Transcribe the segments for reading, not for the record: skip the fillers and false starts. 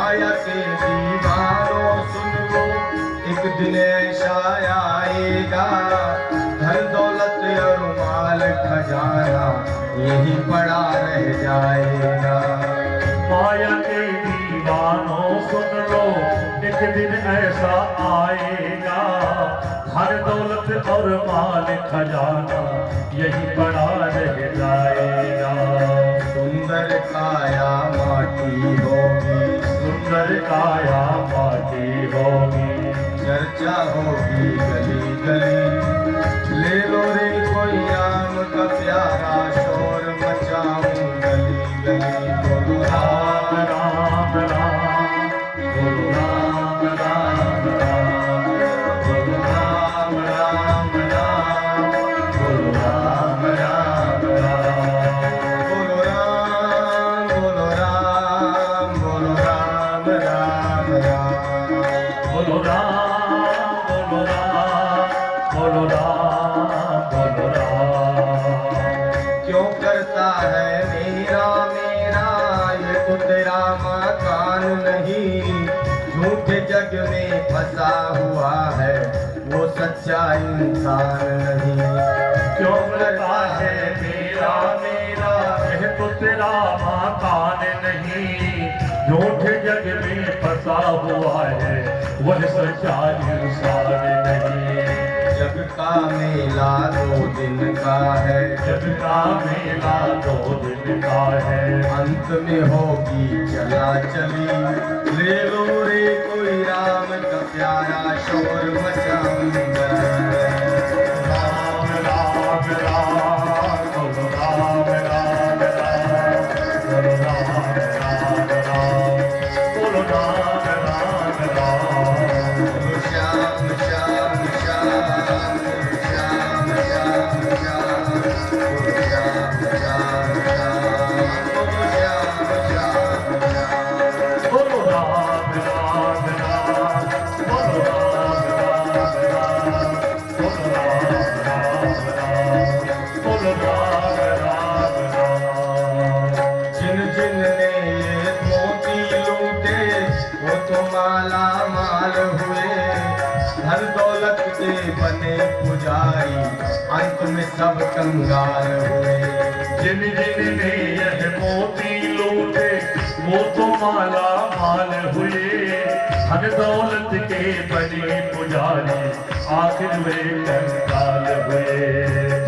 माया के दीवानों सुन लो, एक दिन ऐसा आएगा, धन दौलत और माल खजाना यही पड़ा रह जाएगा। माया के दीवानों सुन लो, एक दिन ऐसा आएगा, धन दौलत और माल खजाना यही पड़ा रह जाएगा। सुंदर काया माटी होगी, सुंदर काया माटी होगी, चर्चा होगी गली गली, ले लो रे कोई राम का प्यारा, शोर मचाऊं गली गली। बोलो राम राम राम, बोलो राम राम राम, बोलो राम राम राम, बोलो राम राम राम, बोलो राम, बोलो राम, बोलो राम राम राम, बोलो राम, बोलो राम, बोलो राम, बोलो राम। क्यों करता है मेरा मेरा, ये तो तेरा मकान नहीं, झूठे जग में फंसा हुआ है वो सच्चा इंसान नहीं। क्यों करता है मेरा मेरा, यह तो तेरा मकान नहीं, झूठे जग में फंसा हुआ है वह सच्चा इंसान नहीं। जग का मेला 2 दिन का है, जग का मेला 2 दिन का है, अंत में होगी चला चली, ले लो रे कोई राम का प्यारा, शोर मचाऊं गली। राम राम राम, बोलो राम राम राम, बोलो राम राम राम, बोलो राम राम राम। श्याम श्याम श्याम, श्याम श्याम श्याम, श्याम श्याम श्याम, बोलो राम राम राम, बोलो राम राम राम, बोलो राम राम राम, बोलो राम राम राम। जिन जिन ने ये मोती लूटे वो तो माला माल हुए, धन दौलत के बने पुजारी अंत में सब कंगाल हुए। जिन जिन ने यह मोती लूटे वो तो माला माल हुए, धन दौलत के बने पुजारी आखिर वे कंगाल हुए।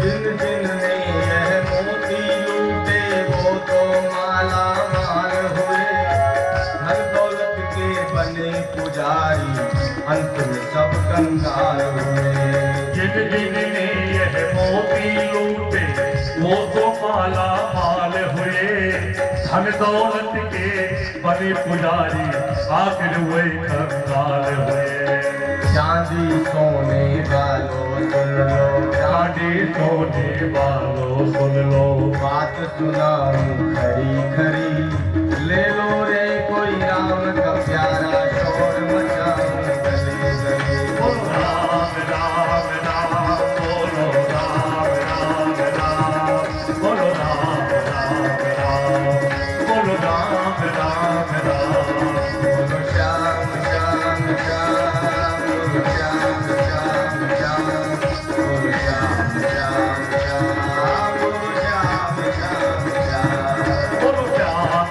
जिन जिन ने यह मोती लूटे वो तो माला माल हुए, धन दौलत के बने पुजारी अंत में सब कंगाल हुए। जिन जिन ने यह मोती लूटे वो तो माला माल हुए, धन दौलत के बने पुजारी आखिर वे कंगाल हुए। चांदी सोने वालों सुन लो, चांदी सोने वालों सुन लो, बात सुनाऊं खरी खरी, ले लो रे कोई राम का प्यारा, शोर मचाऊं गली गली। बोलो राम राम राम, बोलो राम राम राम, बोलो राम राम राम, बोलो राम राम राम। बोलो श्याम श्याम श्याम, बोलो श्याम श्याम श्याम, बोलो श्याम श्याम श्याम, बोलो श्याम श्याम श्याम, बोलो श्याम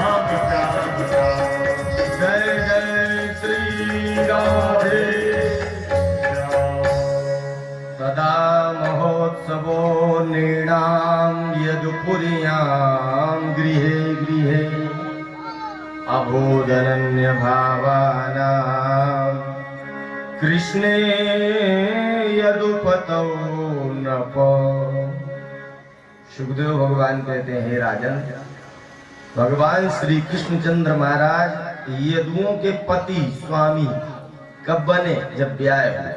श्याम श्याम श्याम। जय जय श्री राधे श्याम। सदा महोत्सवो नृणां यदुपुर्यां गृहे गृहे अभूदनन्य भावानां कृष्णे यदुपतौ नृप। सुखदेव भगवान कहते हैं, हे राजन, भगवान श्री कृष्णचंद्र महाराज यदुओं के पति स्वामी कब बने? जब ब्याह हुए।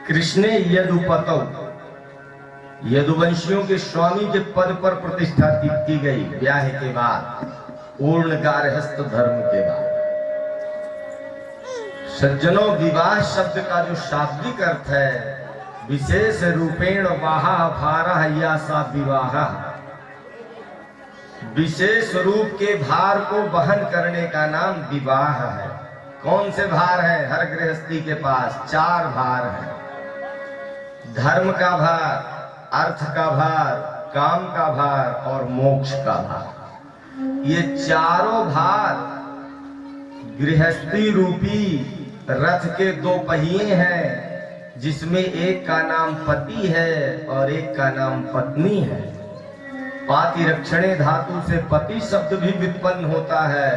कृष्णे यदुपतौ, यदुवंशियों के स्वामी के पद पर प्रतिष्ठा की गई ब्याह के बाद, पूर्ण गार्हस्थ धर्म के बाद। सज्जनों, विवाह शब्द का जो शाब्दिक अर्थ है, विशेष रूपेण वाहा भारह या सा विवाह, विशेष रूप के भार को वहन करने का नाम विवाह है। कौन से भार है? हर गृहस्थी के पास 4 भार है। धर्म का भार, अर्थ का भार, काम का भार और मोक्ष का भार। ये चारों भार गृहस्थी रूपी रथ के 2 पहिए हैं, जिसमें एक का नाम पति है और एक का नाम पत्नी है। पातिरक्षणे धातु से पति शब्द भी व्युत्पन्न होता है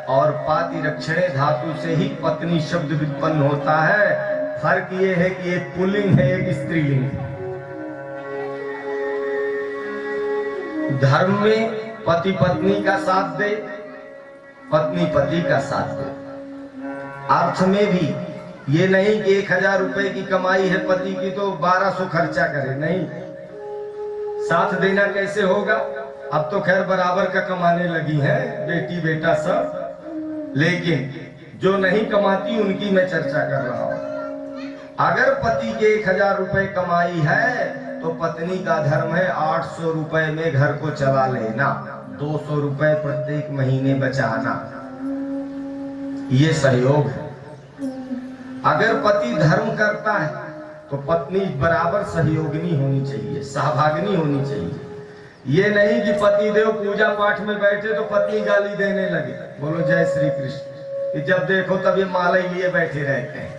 और पातिरक्षणे धातु से ही पत्नी शब्द व्युत्पन्न होता है। फर्क ये है कि एक पुल्लिंग है, एक स्त्रीलिंग है। धर्म में पति पत्नी का साथ दे, पत्नी पति का साथ दे। अर्थ में भी ये नहीं कि 1000 रुपए की कमाई है पति की तो 1200 खर्चा करे, नहीं। साथ देना कैसे होगा? अब तो खैर बराबर का कमाने लगी है बेटी बेटा सब, लेकिन जो नहीं कमाती उनकी मैं चर्चा कर रहा हूं। अगर पति के 1000 रुपए कमाई है तो पत्नी का धर्म है 800 रुपए में घर को चला लेना, 200 रुपए प्रत्येक महीने बचाना। ये सहयोग है। अगर पति धर्म करता है तो पत्नी बराबर सहयोगिनी होनी चाहिए, सहभागिनी होनी चाहिए। ये नहीं कि पति देव पूजा पाठ में बैठे तो पत्नी गाली देने लगे। बोलो जय श्री कृष्ण। कि जब देखो तब ये माला ही लिए बैठे रहते हैं।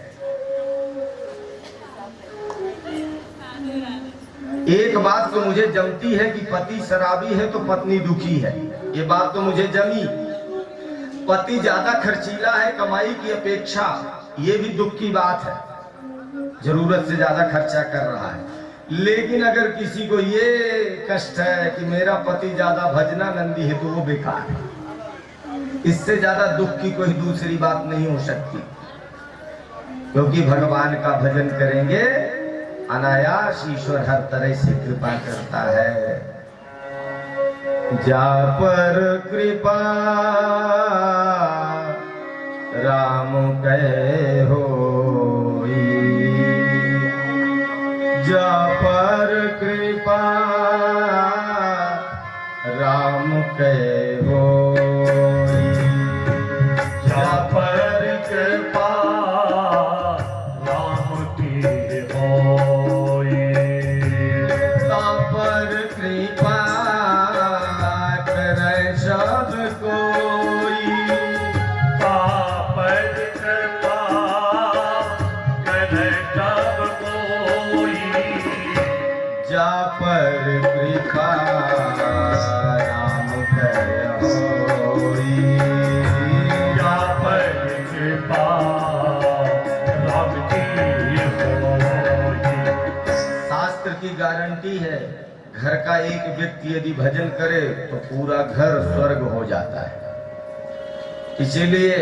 एक बात तो मुझे जमती है कि पति शराबी है तो पत्नी दुखी है, ये बात तो मुझे जमी। पति ज्यादा खर्चीला है कमाई की अपेक्षा, ये भी दुख की बात है, जरूरत से ज्यादा खर्चा कर रहा है। लेकिन अगर किसी को ये कष्ट है कि मेरा पति ज्यादा भजना नंदी है तो वो बेकार है। इससे ज्यादा दुख की कोई दूसरी बात नहीं हो सकती, क्योंकि भगवान का भजन करेंगे अनायास ईश्वर हर तरह से कृपा करता है। जा पर कृपा राम कहे होई, जा पर कृपा राम कहे होई, जा पर कृपा राम की होई, ता पर कृपा करे सब कोई, ता पर कृपा करे सब कोई, जा पर कृपा राम कहे होई, जा पर कृपा राम की होई। शास्त्र की गारंटी है, घर का एक व्यक्ति यदि भजन करे तो पूरा घर स्वर्ग हो जाता है। इसीलिए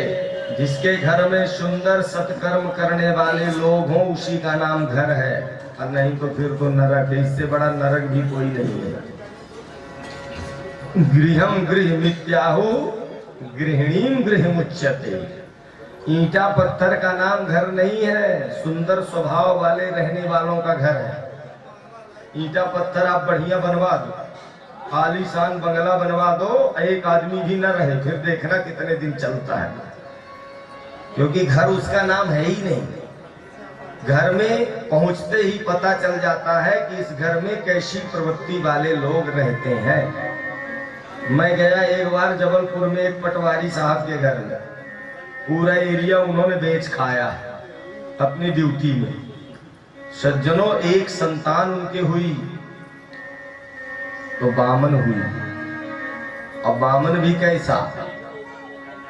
जिसके घर में सुंदर सत्कर्म करने वाले लोग हों उसी का नाम घर है, और नहीं तो फिर तो नरक है। इससे बड़ा नरक भी कोई नहीं है। गृहम गृह मित्याहु गृहिणीम गृह मुच्यते। ईंटा पत्थर का नाम घर नहीं है, सुंदर स्वभाव वाले रहने वालों का घर है। ईंटा पत्थर आप बढ़िया बनवा दो, आलीशान बंगला बनवा दो, एक आदमी भी न रहे, फिर देखना कितने दिन चलता है, क्योंकि घर उसका नाम है ही नहीं। घर में पहुंचते ही पता चल जाता है कि इस घर में कैसी प्रवृत्ति वाले लोग रहते हैं। मैं गया एक बार जबलपुर में एक पटवारी साहब के घर में, पूरा एरिया उन्होंने बेच खाया अपनी ड्यूटी में। सज्जनों, एक संतान उनके हुई तो बामन हुई। अब बामन भी कैसा,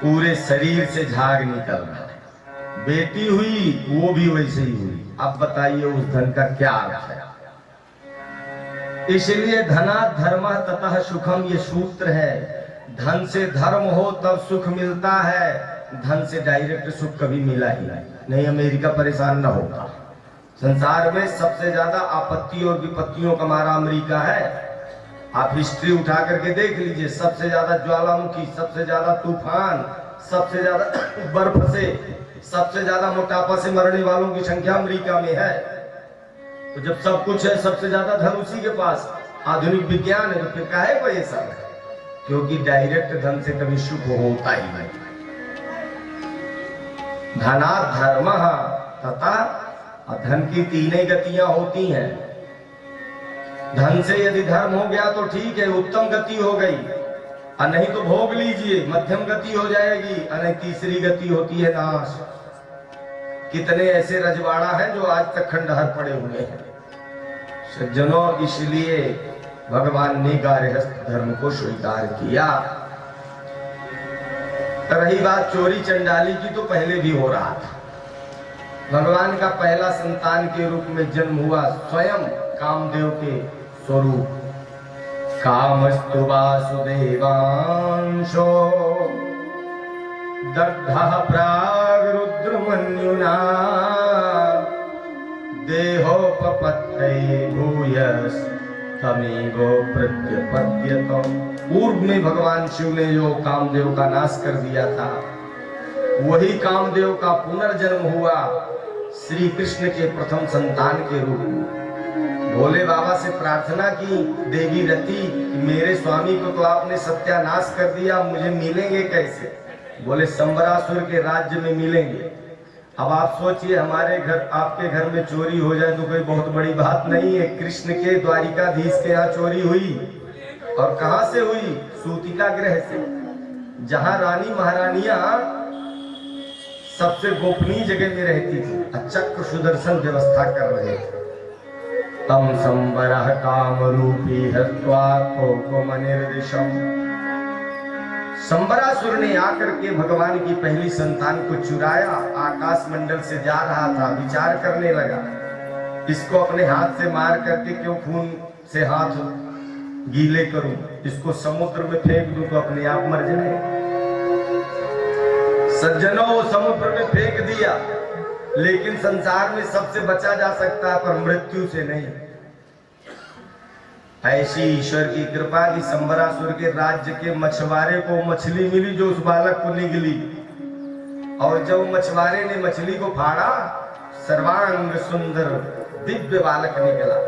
पूरे शरीर से झाग निकल रहा। बेटी हुई वो भी वैसे ही हुई। अब बताइए उस धन का क्या अर्थ है। इसलिए धनात् धर्मः ततः सुखम, ये सूत्र है। धन से धर्म हो तब सुख मिलता है, धन से डायरेक्ट सुख कभी मिला ही नहीं। अमेरिका परेशान न होगा। संसार में सबसे ज्यादा आपत्ति और विपत्तियों का मारा अमेरिका है। आप हिस्ट्री उठा करके देख लीजिए, सबसे ज्यादा ज्वालामुखी, सबसे ज्यादा तूफान, सबसे ज्यादा बर्फ से, सबसे ज्यादा मोटापा से मरने वालों की संख्या अमेरिका में है। तो जब सब कुछ है, सबसे ज्यादा धन उसी के पास, आधुनिक विज्ञान है, तो फिर काहे को ये सब है? क्योंकि डायरेक्ट धन से कभी सुख होता ही नहीं। धनात् धर्मः तथा, धन की तीनों गतियां होती हैं। धन से यदि धर्म हो गया तो ठीक है, उत्तम गति हो गई, और नहीं तो भोग लीजिए, मध्यम गति हो जाएगी, और नहीं तीसरी गति होती है नाश। कितने ऐसे रजवाड़ा हैं जो आज तक खंडहर पड़े हुए हैं। सज्जनों, इसलिए भगवान ने गारहस्थ धर्म को स्वीकार किया। रही बात चोरी चंडाली की, तो पहले भी हो रहा था। भगवान का पहला संतान के रूप में जन्म हुआ स्वयं कामदेव के स्वरूप। कामस्तु वासुदेवांशो दग्धः प्राग्रुद्रमन्युना देहोपपत्तये भूयस्तमेव प्रत्यपद्यतम्। पूर्व में भगवान शिव ने जो कामदेव का नाश कर दिया था, वही कामदेव का पुनर्जन्म हुआ श्री कृष्ण के प्रथम संतान के रूप में। भोले बाबा से प्रार्थना की देवी रति, मेरे स्वामी को तो आपने सत्यानाश कर दिया, मुझे मिलेंगे कैसे? बोले संबरासुर के राज्य में मिलेंगे। अब आप सोचिए, हमारे घर, आपके घर में चोरी हो जाए तो कोई बहुत बड़ी बात नहीं है। कृष्ण के द्वारिकाधीश के यहाँ चोरी हुई, और कहां से हुई? सूतिका गृह से, जहां रानी महारानियां सबसे गोपनीय जगह में रहती थी। चक्र सुदर्शन व्यवस्था कर रहे थे। तम संबरः काम रूपी हत्वा कोपमनिर्दिशम। संबरासुर ने आकर के भगवान की पहली संतान को चुराया। आकाश मंडल से जा रहा था, विचार करने लगा, इसको अपने हाथ से मार करके क्यों खून से हाथ गीले करूं, इसको समुद्र में फेंक दूं तो अपने आप मर जाए। सज्जनों, समुद्र में फेंक दिया, लेकिन संसार में सबसे बचा जा सकता है, पर मृत्यु से नहीं। ऐसी ईश्वर की कृपा की संबरासुर के राज्य के मछुआरे को मछली मिली जो उस बालक को निगली, और जब मछुआरे ने मछली को फाड़ा, सर्वांग सुंदर दिव्य बालक निकला।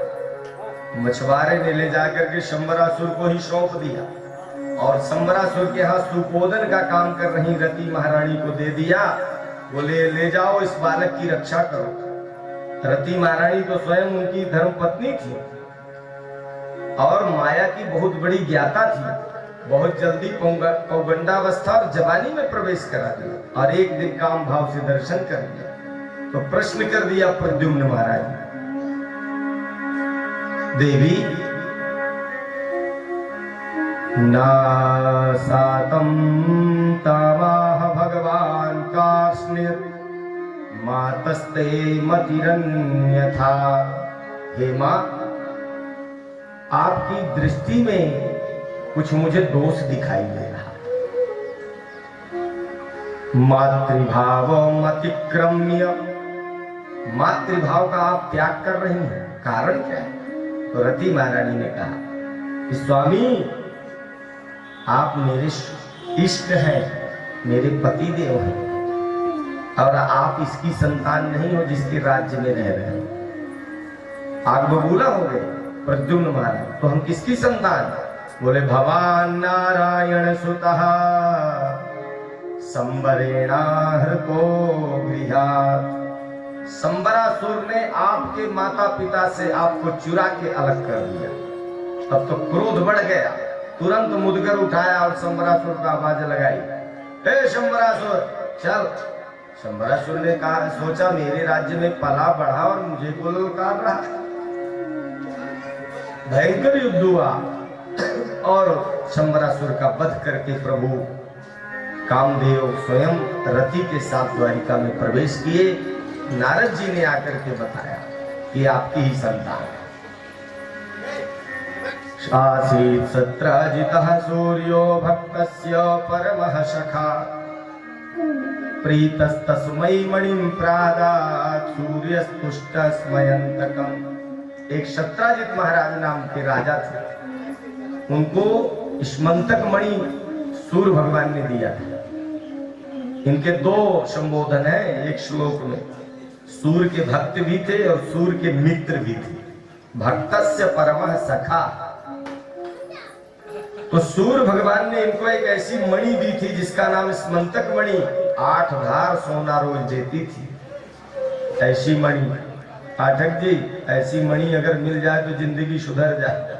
मछुआरे ने ले जाकर के संबरासुर को ही सौंप दिया, और संबरासुर के यहाँ सुपोदन का काम कर रही रति महारानी को दे दिया। बोले ले जाओ, इस बालक की रक्षा करो। रति महारानी तो स्वयं उनकी धर्म पत्नी थी और माया की बहुत बड़ी ज्ञाता थी। बहुत जल्दी पौगंडावस्था और जवानी में प्रवेश करा दिया, और एक दिन काम भाव से दर्शन कर लिया तो प्रश्न कर दिया प्रद्युम्न महाराज, देवी ना सातम तमाह भगवान कार्ष्णिर् मातस्ते मतिरन्यथा। हे मां, आपकी दृष्टि में कुछ मुझे दोष दिखाई दे रहा। मातृभाव अतिक्रम्य, मातृभाव का आप त्याग कर रही हैं, कारण क्या है? तो रति महारानी ने कहा, स्वामी आप मेरे इष्ट हैं, मेरे पति देव हैं, और आप इसकी संतान नहीं हो जिसके राज्य में रह रहे हैं। आग बबूला हो गए प्रद्युम्न महाराज, तो हम किसकी संतान? बोले भवान नारायण सुतः संबरेणाहृतो गृहात्। संबरासुर ने आपके माता पिता से आपको चुरा के अलग कर दिया। अब तो क्रोध बढ़ गया, तुरंत मुदगर उठाया और शंबरासुर का आवाज लगाई, हे शंबरासुर चल। शंबरासुर ने कहा, सोचा मेरे राज्य में पला बढ़ा और मुझे को ललकार रहा। भयंकर युद्ध हुआ और शंबरासुर का वध करके प्रभु कामदेव स्वयं रति के साथ द्वारिका में प्रवेश किए। नारद जी ने आकर के बताया कि आपकी ही संतान है। आसीत् सत्राजितः सूर्यो भक्तस्य परमः सखा, प्रीतस्तस्मै मणिं प्रादात् सूर्यस्तुष्टस्मयन्तकम्। एक सत्राजित महाराज नाम के राजा थे, उनको स्मंतक मणि सूर्य भगवान ने दिया था। इनके दो संबोधन है एक श्लोक में, सूर्य के भक्त भी थे और सूर्य के मित्र भी थे। भक्तस्य परमः सखा, तो सूर्य भगवान ने इनको एक ऐसी मणि दी थी जिसका नाम स्मंतक मणि, 8 भार सोना रोज देती थी। ऐसी मणि, पाठक जी, ऐसी मणि अगर मिल जाए तो जिंदगी सुधर जाए।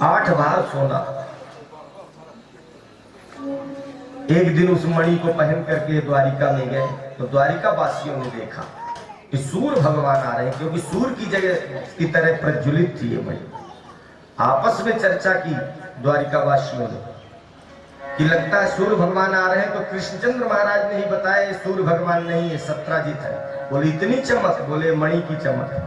8 भार सोना। एक दिन उस मणि को पहन करके द्वारिका में गए तो द्वारिका वासियों ने देखा कि सूर्य भगवान आ रहे हैं, क्योंकि सूर्य की जगह की तरह प्रज्वलित थी ये मणि। आपस में चर्चा की द्वारिका वासियों ने कि लगता है सूर्य भगवान आ रहे हैं। तो कृष्णचंद्र महाराज ने ही बताया सूर्य भगवान नहीं है, सत्राजित है। बोले इतनी चमक? बोले मणि की चमक है।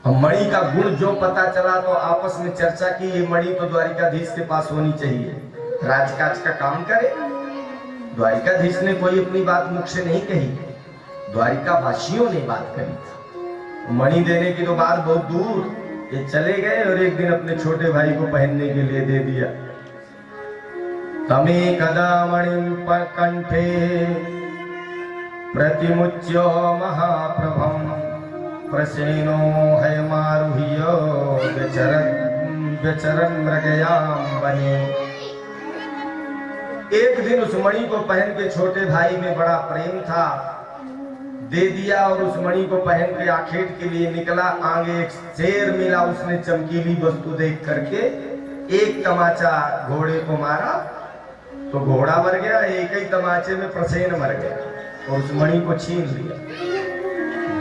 और मणि का गुण जो पता चला तो आपस में चर्चा की, ये मणि तो द्वारिकाधीश के पास होनी चाहिए, राजकाज का काम करे। द्वारिकाधीश ने कोई अपनी बात मुख से नहीं कही, द्वारिका वासियों ने बात करी थी। मणि देने की तो बात बहुत दूर, ये चले गए और एक दिन अपने छोटे भाई को पहनने के लिए दे दिया। तमे कदा मणिं कंठे प्रतिमुच्य महाप्रभं, प्रसेनो हयमारुह्य व्यचरन् मृगयां बने। एक दिन उस मणि को पहन के छोटे भाई में बड़ा प्रेम था, दे दिया और उस मणि को पहन के आखेट के लिए निकला। आगे एक शेर मिला, उसने चमकीली वस्तु देख करके एक तमाचा घोड़े को मारा तो घोड़ा मर गया, एक ही तमाचे में प्रसेन मर गया और उस मणि को छीन लिया।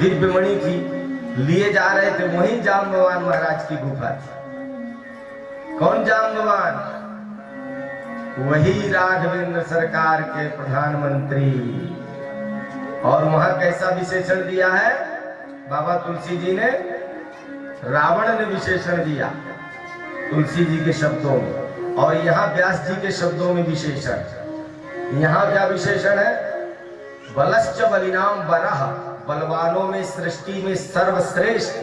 दिव्य मणि थी, लिए जा रहे थे, वहीं जाम्बवान महाराज की गुफा थी। कौन जाम्बवान? वही राघवेंद्र सरकार के प्रधानमंत्री। और वहां कैसा विशेषण दिया है बाबा तुलसी जी ने? रावण ने विशेषण दिया तुलसी जी के शब्दों में, और यहाँ व्यास जी के शब्दों में विशेषण। यहाँ क्या विशेषण है? बलश्च बलिनाम वरः, बलवानों में सृष्टि में सर्वश्रेष्ठ।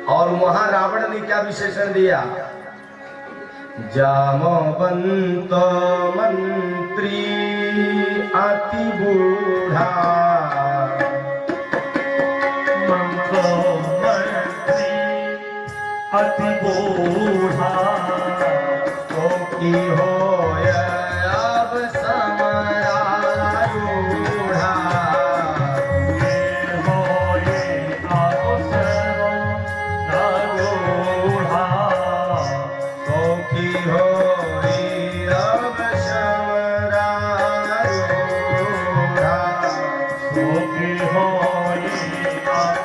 और वहां रावण ने क्या विशेषण दिया? जामवंत मंत्री अति बूढ़ा, मंत्री अति बूढ़ा, तो की हो अब समरारूढ़ा, ये हो ये अब समरारूढ़ा, तो की हो अब समरारूढ़ा, तो की हो ये अब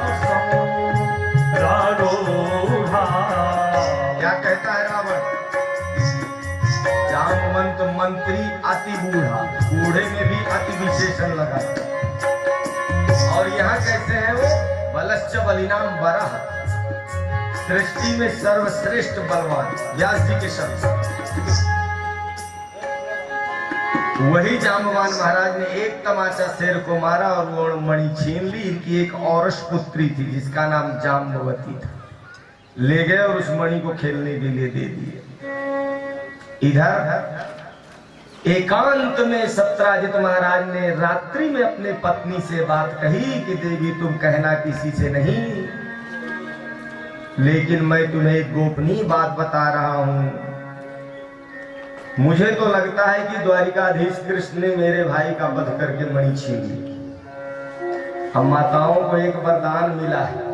समरारूढ़ा। क्या कहता है रावण? जामवंत मंत्री अति बूढ़ा, बूढ़े में भी अति विशेषण लगा। और यहाँ कैसे है वो? बलश्च बलिनाम वरः, सृष्टि में सर्वश्रेष्ठ बलवान, व्यास जी के शब्द। वही जाम्बवान महाराज ने एक तमाचा शेर को मारा और वो मणि छीन ली। इनकी एक औरस पुत्री थी जिसका नाम जाम्बवती था, ले गए और उस मणि को खेलने के लिए दे दिए। इधर एकांत में सत्राजित महाराज ने रात्रि में अपने पत्नी से बात कही कि देवी तुम कहना किसी से नहीं, लेकिन मैं तुम्हें एक गोपनीय बात बता रहा हूं। मुझे तो लगता है कि द्वारिकाधीश कृष्ण ने मेरे भाई का वध करके मणि छीन ली। हम माताओं को एक वरदान मिला है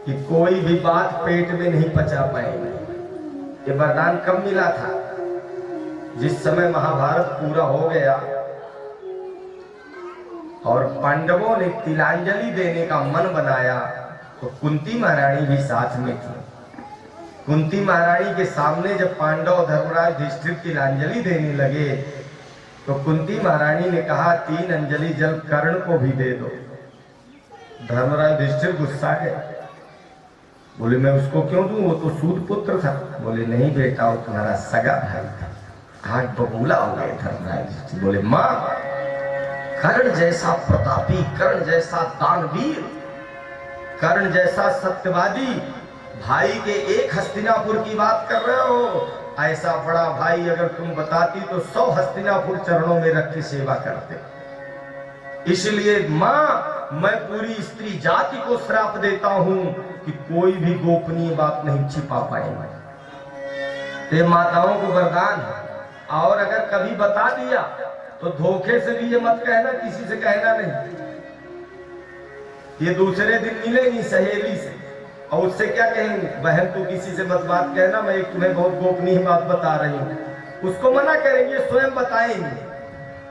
कि कोई भी बात पेट में नहीं पचा पाएंगे। ये वरदान कब मिला था? जिस समय महाभारत पूरा हो गया और पांडवों ने तिलांजलि देने का मन बनाया, तो कुंती महारानी भी साथ में थी। कुंती महारानी के सामने जब पांडव धर्मराज युधिष्ठिर तिलांजलि देने लगे, तो कुंती महारानी ने कहा 3 अंजलि जल कर्ण को भी दे दो। धर्मराज युधिष्ठिर गुस्सा गए, बोले मैं उसको क्यों दूं, वो तो सूत पुत्र था। बोले नहीं बेटा, वो तुम्हारा सगा भाई था। आग बबूला हो गए धर्मराज युधिष्ठिर। बोले मां, कर्ण जैसा प्रतापी, कर्ण जैसा दानवीर, कर्ण जैसा सत्यवादी भाई के एक हस्तिनापुर की बात कर रहे हो। ऐसा बड़ा भाई अगर तुम बताती तो 100 हस्तिनापुर चरणों में रख के सेवा करते। इसलिए मां, मैं पूरी स्त्री जाति को श्राप देता हूं कि कोई भी गोपनीय बात नहीं छिपा पाएंगे। ये माताओं को वरदान है। और अगर कभी बता दिया तो धोखे से भी ये मत कहना, किसी से कहना नहीं। ये दूसरे दिन मिलेगी सहेली से और उससे क्या कहेंगे, बहन तू किसी से मत बात कहना, मैं एक तुम्हें बहुत गोपनीय बात बता रही हूँ। उसको मना करेंगे, स्वयं बताएंगे,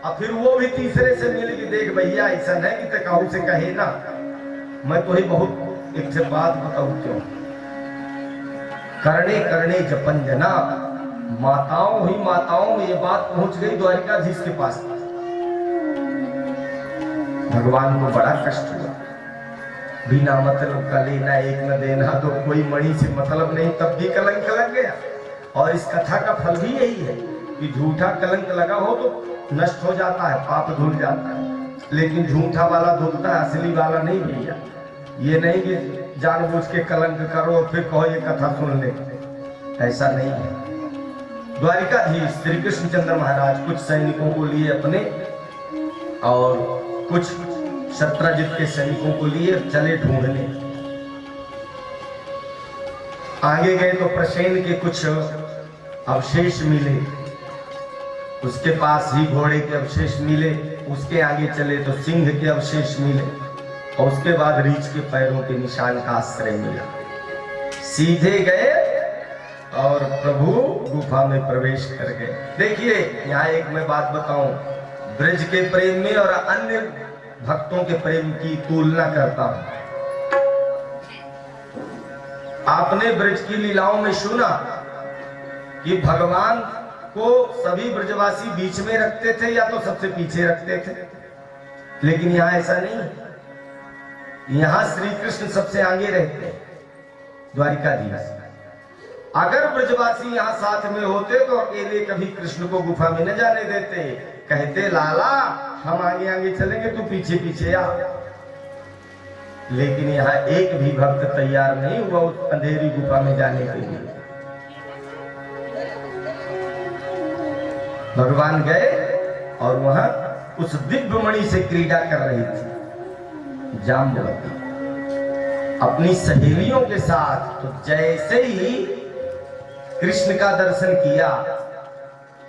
और फिर वो भी तीसरे से मिलेगी, देख भैया ऐसा है कि तकाऊ से कहे ना, मैं तो ही बहुत एक से बात बताऊं क्यों। करने करने जपन जना, माताओं ही माताओं में ये बात पहुंच गई द्वारिकाधीश के पास। भगवान को बड़ा कष्ट हुआ, बिना मतलब का लेना एक न देना, तो कोई मणि से मतलब नहीं, तब भी कलंक लग गया। और इस कथा का फल भी यही है कि झूठा कलंक लगा हो तो नष्ट हो जाता है, पाप धुल जाता है, लेकिन झूठा वाला धुलता है, असली वाला नहीं भैया। ये नहीं कि जानबूझ के कलंक करो और फिर कहो ये कथा सुन ले, ऐसा नहीं है। द्वारिकाधीश श्री कृष्णचंद्र महाराज कुछ सैनिकों को लिए अपने और कुछ शत्रजित के सैनिकों को लिए चले ढूंढने। आगे गए तो प्रसेन के कुछ अवशेष मिले, उसके पास ही घोड़े के अवशेष मिले। उसके आगे चले तो सिंह के अवशेष मिले, और उसके बाद रीछ के पैरों के निशान का आश्रय मिला। सीधे गए और प्रभु गुफा में प्रवेश कर गए। देखिए यहाँ एक मैं बात बताऊं, ब्रज के प्रेम में और अन्य भक्तों के प्रेम की तुलना करता हूं। आपने ब्रज की लीलाओं में सुना कि भगवान को सभी ब्रजवासी बीच में रखते थे या तो सबसे पीछे रखते थे, लेकिन यहां ऐसा नहीं। यहां श्री कृष्ण सबसे आगे रहते हैं, द्वारिकाधीश। अगर ब्रजवासी यहाँ साथ में होते तो अकेले कभी कृष्ण को गुफा में न जाने देते, कहते लाला हम आगे आगे चलेंगे, तू पीछे पीछे आ। लेकिन यहाँ एक भी भक्त तैयार नहीं हुआ उस अंधेरी गुफा में जाने के लिए। भगवान गए और वहां उस दिव्य मणि से क्रीड़ा कर रही थी जाम्बवती अपनी सहेलियों के साथ। तो जैसे ही कृष्ण का दर्शन किया,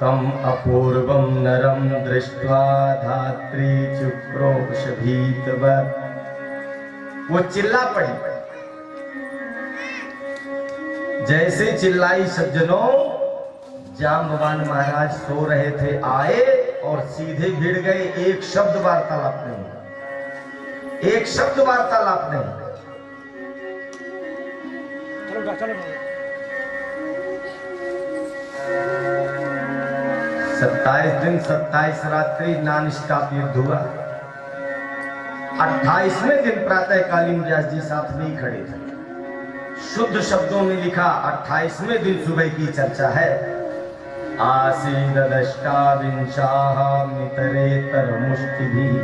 तम अपूर्वम नरम दृष्ट्वा धात्री चुक्रोश भीतवत्, वो चिल्ला पड़ी। जैसे चिल्लाई सज्जनों, जाम्बवान महाराज सो रहे थे, आए और सीधे भिड़ गए। एक शब्द वार्तालाप नहीं, एक शब्द वार्तालाप नहीं। 27 दिन 27 रात्रि नॉन स्टॉप युद्ध हुआ। 28वें दिन प्रातःकालीन व्यास जी साथ में ही खड़े थे। शुद्ध शब्दों में लिखा 28वें दिन सुबह की चर्चा है। आसीद दष्टाविंशाः मितरेतर मुष्टिभिः।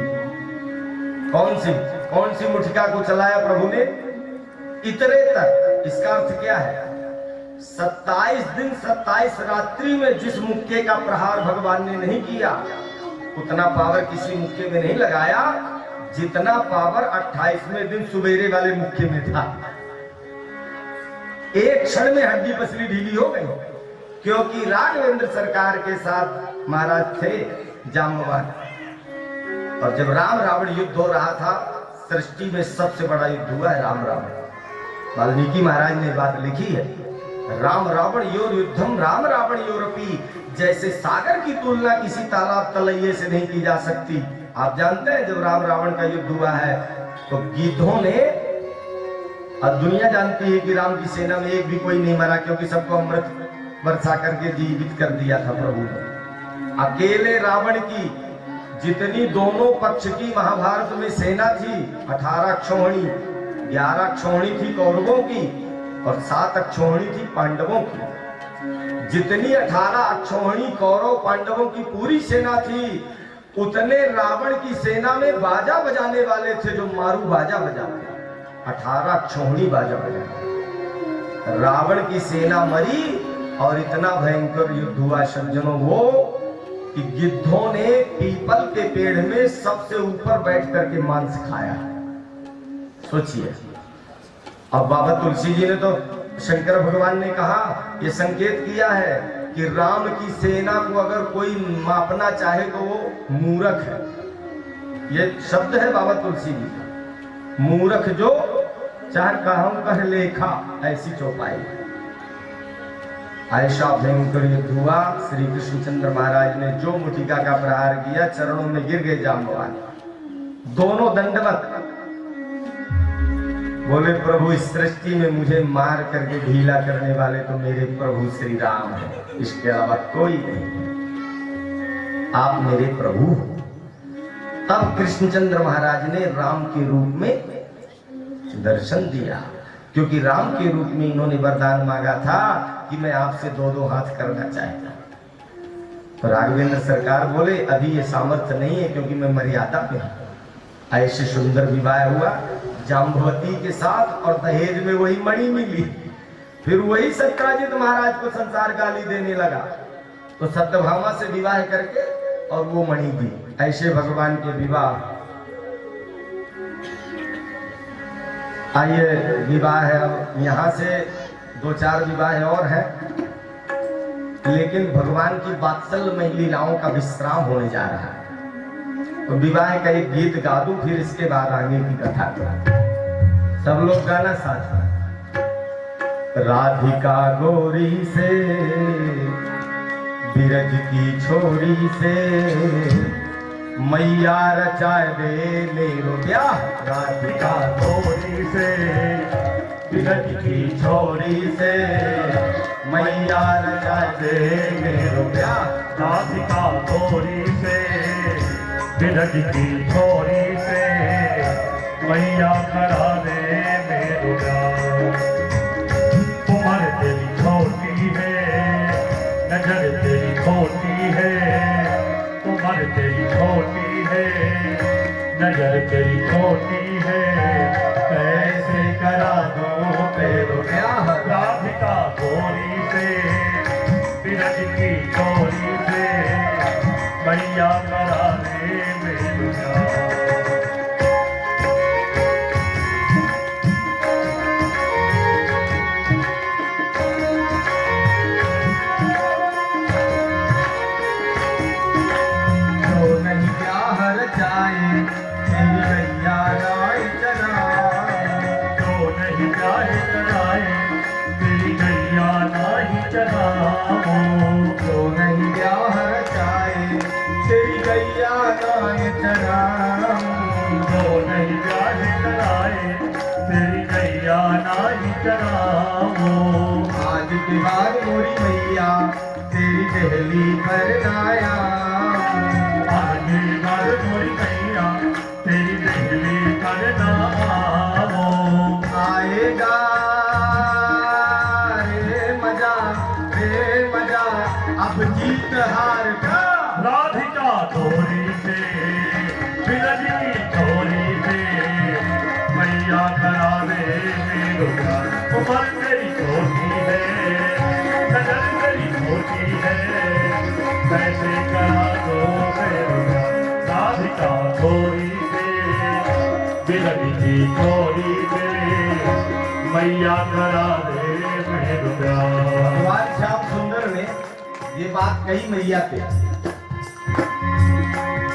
कौन सी मुठिका को चलाया प्रभु ने? इतरेतर। इसका अर्थ क्या है? 27 दिन 27 रात्रि में जिस मुक्के का प्रहार भगवान ने नहीं किया, उतना पावर किसी मुक्के में नहीं लगाया जितना पावर 28वें दिन सुबेरे वाले मुक्के में था। एक क्षण में हड्डी पसली ढीली हो गई, क्योंकि राघवेंद्र सरकार के साथ महाराज थे जाम्बवान। और जब राम रावण युद्ध हो रहा था, सृष्टि में सबसे बड़ा युद्ध हुआ है राम रावण। वाल्मीकि महाराज ने बात लिखी है, राम रावण योर युद्धम राम रावण योरपी, जैसे सागर की तुलना किसी तालाब तलैये से नहीं की जा सकती। आप जानते हैं जब राम रावण का युद्ध हुआ है तो गिद्धों ने, और दुनिया जानती है कि राम की सेना में एक भी कोई नहीं मरा, क्योंकि सबको अमृत वर्षा करके जीवित कर दिया था प्रभु ने। अकेले रावण की जितनी दोनों पक्ष की महाभारत में सेना थी, 18 क्षोहिणी, 11 क्षोहिणी थी कौरवों की और 7 अक्षोहिणी थी पांडवों की। जितनी 18 अक्षोहिणी कौरव पांडवों की पूरी सेना थी, उतने रावण की सेना में बाजा बजाने वाले थे जो मारू बाजा बजाते, 18 अक्षोहिणी बाजा बजाते। रावण की सेना मरी और इतना भयंकर युद्ध हुआ सज्जनों वो कि गिद्धों ने पीपल के पेड़ में सबसे ऊपर बैठ करके मांस खाया। सोचिए। अब बाबा तुलसी जी ने तो, शंकर भगवान ने कहा, ये संकेत किया है कि राम की सेना को अगर कोई मापना चाहे तो वो मूर्ख है। ये शब्द है बाबा तुलसी जी का, मूर्ख जो चाहे कहूं कह लेखा ऐसी चौपाई। ऐसा भयंकर युद्ध हुआ। श्री कृष्णचंद्र महाराज ने जो मुटिका का प्रहार किया, चरणों में गिर गए जाम्बवान, दोनों दंडवत। बोले प्रभु इस सृष्टि में मुझे मार करके ढीला करने वाले तो मेरे प्रभु श्री राम है, इसके अलावा कोई नहीं, आप मेरे प्रभु हो। तब कृष्णचंद्र महाराज ने राम के रूप में दर्शन दिया, क्योंकि राम के रूप में इन्होंने वरदान मांगा था कि मैं आपसे 2-2 हाथ करना चाहता हूं। तो राघवेंद्र सरकार बोले अभी ये सामर्थ्य नहीं है, क्योंकि मैं मर्यादा में हूं। ऐसे सुंदर विवाह हुआ जाम्बवती के साथ, और दहेज में वही मणि मिली। फिर वही सत्यजित महाराज को संसार गाली देने लगा, तो सत्यभामा से विवाह करके और वो मणि दी। ऐसे भगवान के विवाह। आइए विवाह है, अब यहाँ से 2-4 विवाह और हैं, लेकिन भगवान की वात्सल्यमय लीलाओं का विश्राम होने जा रहा है। तो विवाह का एक गीत गा दूं, फिर इसके बाद आगे की कथा करा। सब लोग गाना साथ में। राधिका गोरी से बिरज की छोरी से मैया रचाए दे मेरो ब्याह। राधिका गोरी से बिरज की छोरी से मैया रचाए दे मेरो ब्याह। राधिका गोरी से बिरज की छोरी से मैया करा दे मेरो ब्याह। उम्र तेरी छोटी है, नजर तेरी खोटी है, उम्र तेरी छोटी है, नजर तेरी छोटी है, कैसे करा दो मेरो ब्याह। राधिका गोरी से बिरज की छोरी से मैया करा दे मेरो ब्याह। आज के बाद मोरी मैया तेरी दहली पर आया। आज के बाद मोरी मैया तेरी दहली पर आएगा रे मजा अब जीत हार का। राधिका गोरी से बिरज की छोरी से मैया करा दे मेरो ब्याह। उम्र तेरी छोटी है, नजर तेरी छोटी है, कैसे करा दो मेरो ब्याह। राधिका गोरी से बिरज की छोरी से मैया करा दे मेरो ब्याह। भगवान श्याम सुंदर ने ये बात कही मैया पे,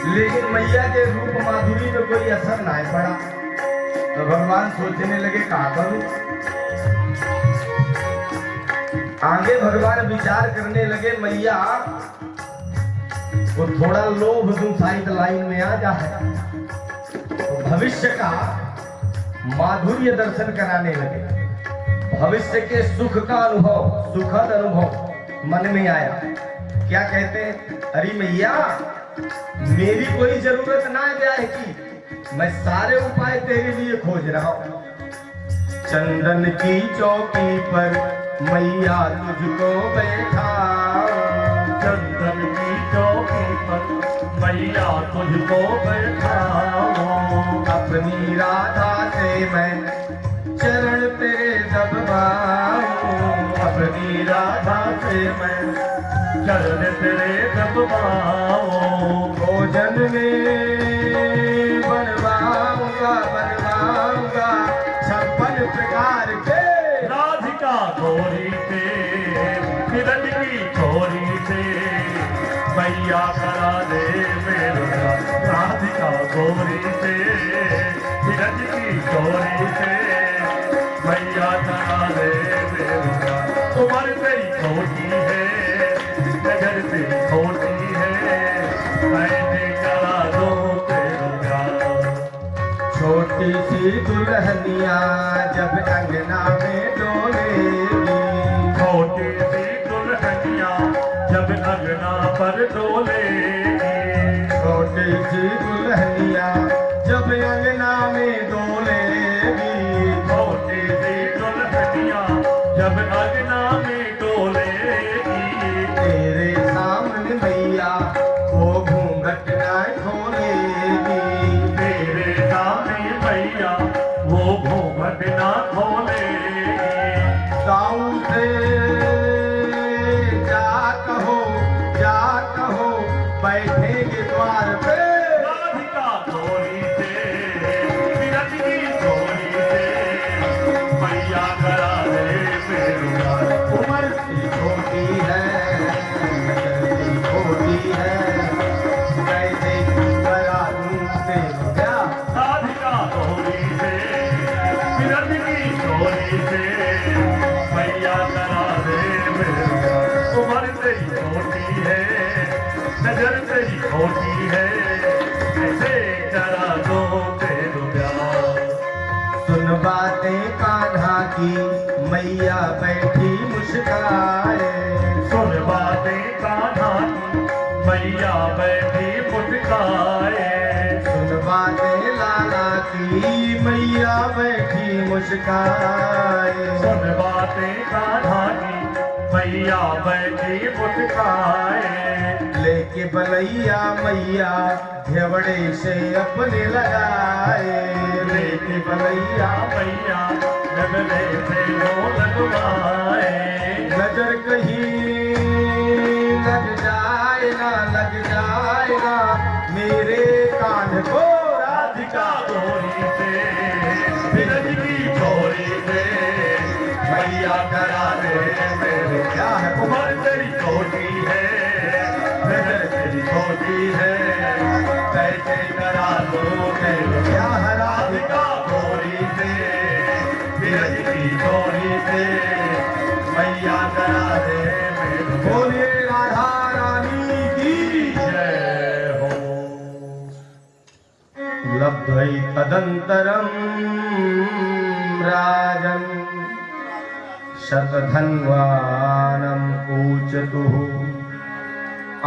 लेकिन मैया के रूप माधुरी में कोई असर ना पड़ा। तो भगवान सोचने लगे कहा करूं। आगे भगवान विचार करने लगे, मैया वो थोड़ा लोभ दूं साइड लाइन में आ जाए। तो भविष्य का माधुर्य दर्शन कराने लगे। भविष्य के सुख का अनुभव, सुखद अनुभव मन में आया। क्या कहते हैं, अरे मैया मेरी कोई जरूरत ना है ब्याह की, मैं सारे उपाय तेरे लिए खोज रहा हूं। चंदन की चौकी पर मैया तुझको बैठा, चंदन की चौकी पर मैया तुझको बैठाऊं। अपनी राधा से मैं चरण तेरे दबवाऊं, अपनी राधा से मैं चरण तेरे दबवाऊं। भोजन में बनवाऊंगा बनवाऊंगा 56 प्रकार के, राधिका गोरी से किरण की छोरी से मैया करा दे मेरा। राधिका गोरी से किरण की छोरी से मैया करा दे मेरा। उम्र तेरी छोटी है, नजर तेरी छोटी है, मैंने करा दो तेरा प्यार। छोटी सी दुल्हनिया जब अंगना में डोलेगी, छोटी सी दुल्हनिया जब अंगना पर डोलेगी। छोटी सी दुल्हनिया जब अंगना में डोलेगी, छोटी सी दुल्हनिया जब अंगना में डोलेगी। तेरे सामने मैया वो घूंघट ना खोलेगी, तेरे सामने मैया वो घूंघट ना खोलेगी। गाँव से जा कहो बैठेंगे द्वार पे, राधिका गोरी से किरण की छोरी से मैया करा दे मेरा। उम्र की छोटी है नजर की छोटी है, कैसे करा दूं तेरे प्यार। राधिका गोरी से किरण की छोरी से मैया करा दे मेरा। उम्र तेरी छोटी है, नजर तेरी छोटी है, कैसे करा दो तेरे प्यार। सुन बातें कान्हा की मैया बैठी मुस्काए, सुन बातें कान्हा की मैया बैठी मुस्काए। सुन बातें लाला की मैया बैठी मुस्काए, सुन बातें कान्हा की मैया बैठी मुस्काए। लेके बलैया मैया घेवड़े से अपने लगाए, लेके बलैया मैया लगने से वो लगवाए। नजर कहीं लग जाए ना मेरे कान को। राधिका गोरी से बिरज की छोरी से मैया करा दे मेरे। क्या है उम्र तेरी छोटी है, नजर तेरी छोटी है, कैसे करा दो मेरे। क्या है राधिका गोरी से बिरज की छोरी से मैया करा दे मेरे। बोलिए राधा रानी की जय हो। लब्ध्वै तदंतरम राजन शतधन्वानं पूजतुः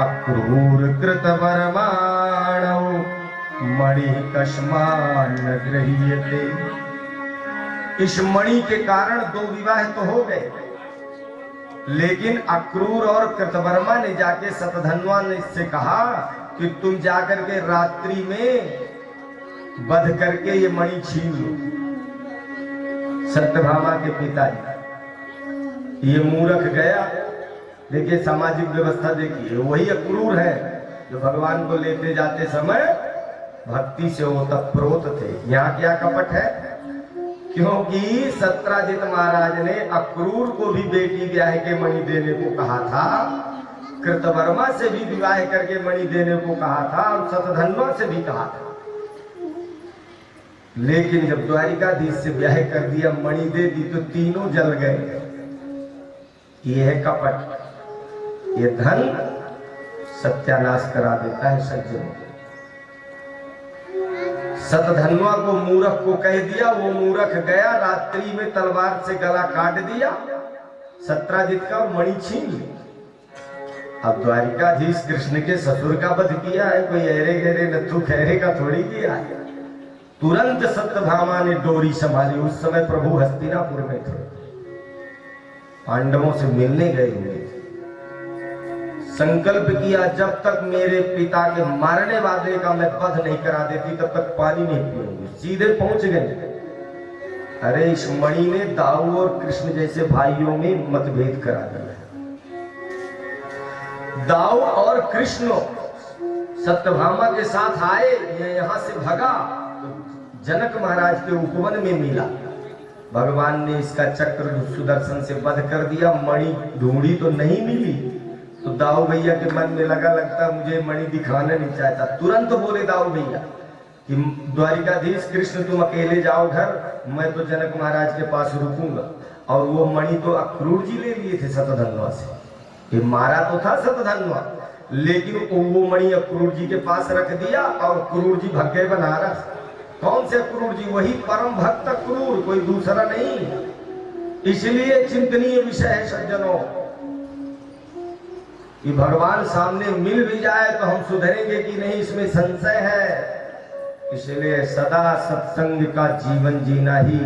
अक्रूर कृतवर्माणौ मणि कस्मान्न गृह्यते। इस मणि के कारण 2 विवाह तो हो गए, लेकिन अक्रूर और कृतवर्मा ने जाके शतधन्वा ने इससे कहा कि तुम जाकर के रात्रि में वध करके ये मणि छीन लो। सत्यभामा के पिताजी, ये मूर्ख गया। देखिए सामाजिक व्यवस्था देखिए, वही अक्रूर है जो भगवान को लेते जाते समय भक्ति से ओतप्रोत थे। यहाँ क्या कपट है, क्योंकि सत्राजित महाराज ने अक्रूर को भी बेटी ब्याह के मणि देने को कहा था, कृतवर्मा से भी विवाह करके मणि देने को कहा था और शतधन्वा से भी कहा था। लेकिन जब द्वारिकाधीश से ब्याह कर दिया, मणि दे दी, तो तीनों जल गए। ये है कपट। ये धन सत्यानाश करा देता है सज्जनों। सतधनवा को मूर्ख को कह दिया, वो मूर्ख गया रात्रि में तलवार से गला काट दिया सत्राजित का और मणि छीन ली। अब द्वारिकाधीश कृष्ण के ससुर का वध किया है, कोई अरे गहरे नथु खैरे का थोड़ी किया है। तुरंत सत्यभामा ने डोरी संभाली। उस समय प्रभु हस्तिनापुर में थे, पांडवों से मिलने गए हुए थे। संकल्प किया जब तक मेरे पिता के मारने वाले का मैं वध नहीं करा देती तब तक पानी नहीं पीऊंगी। सीधे पहुंच गए। अरे इस मणि ने दाऊ और कृष्ण जैसे भाइयों में मतभेद करा दिया। दाऊ और कृष्ण सत्यभामा के साथ आए, ये यहां से भगा तो जनक महाराज के उपवन में मिला। भगवान ने इसका चक्र सुदर्शन से वध कर दिया। मणि ढूंढी तो नहीं मिली, तो दाऊ भैया के मन में लगता मुझे मणि दिखाना नहीं चाहता। तुरंत बोले दाऊ भैया कि द्वारिकाधीश कृष्ण तुम अकेले जाओ घर, मैं तो जनक महाराज के पास रुकूंगा। और वो मणि तो अक्रूर जी ले लिए थे सतधनवा से। ये मारा तो था सतधनवा, लेकिन वो मणि अक्रूर जी के पास रख दिया और क्रूर जी भग गए बनारस। कौन से क्रूर जी? वही परम भक्त क्रूर, कोई दूसरा नहीं। इसलिए चिंतनीय विषय है सज्जनों कि भगवान सामने मिल भी जाए तो हम सुधरेंगे कि नहीं, इसमें संशय है। इसलिए सदा सत्संग का जीवन जीना ही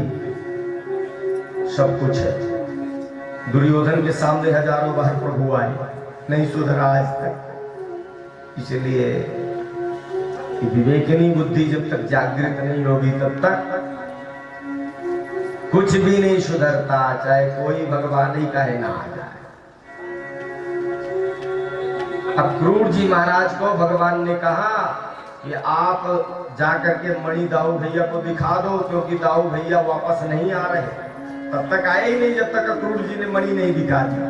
सब कुछ है। दुर्योधन के सामने हजारों बार प्रभु आए, नहीं सुधरा आज तक। इसलिए विवेकिनी बुद्धि जब तक जागृत नहीं होगी तब तक कुछ भी नहीं सुधरता, चाहे कोई भगवान ही कहे ना आ जाए। अक्रूर जी महाराज को भगवान ने कहा कि आप जाकर के मणि दाऊ भैया को दिखा दो, क्योंकि दाऊ भैया वापस नहीं आ रहे। तब तक आए ही नहीं जब तक अक्रूर जी ने मणि नहीं दिखा दिया।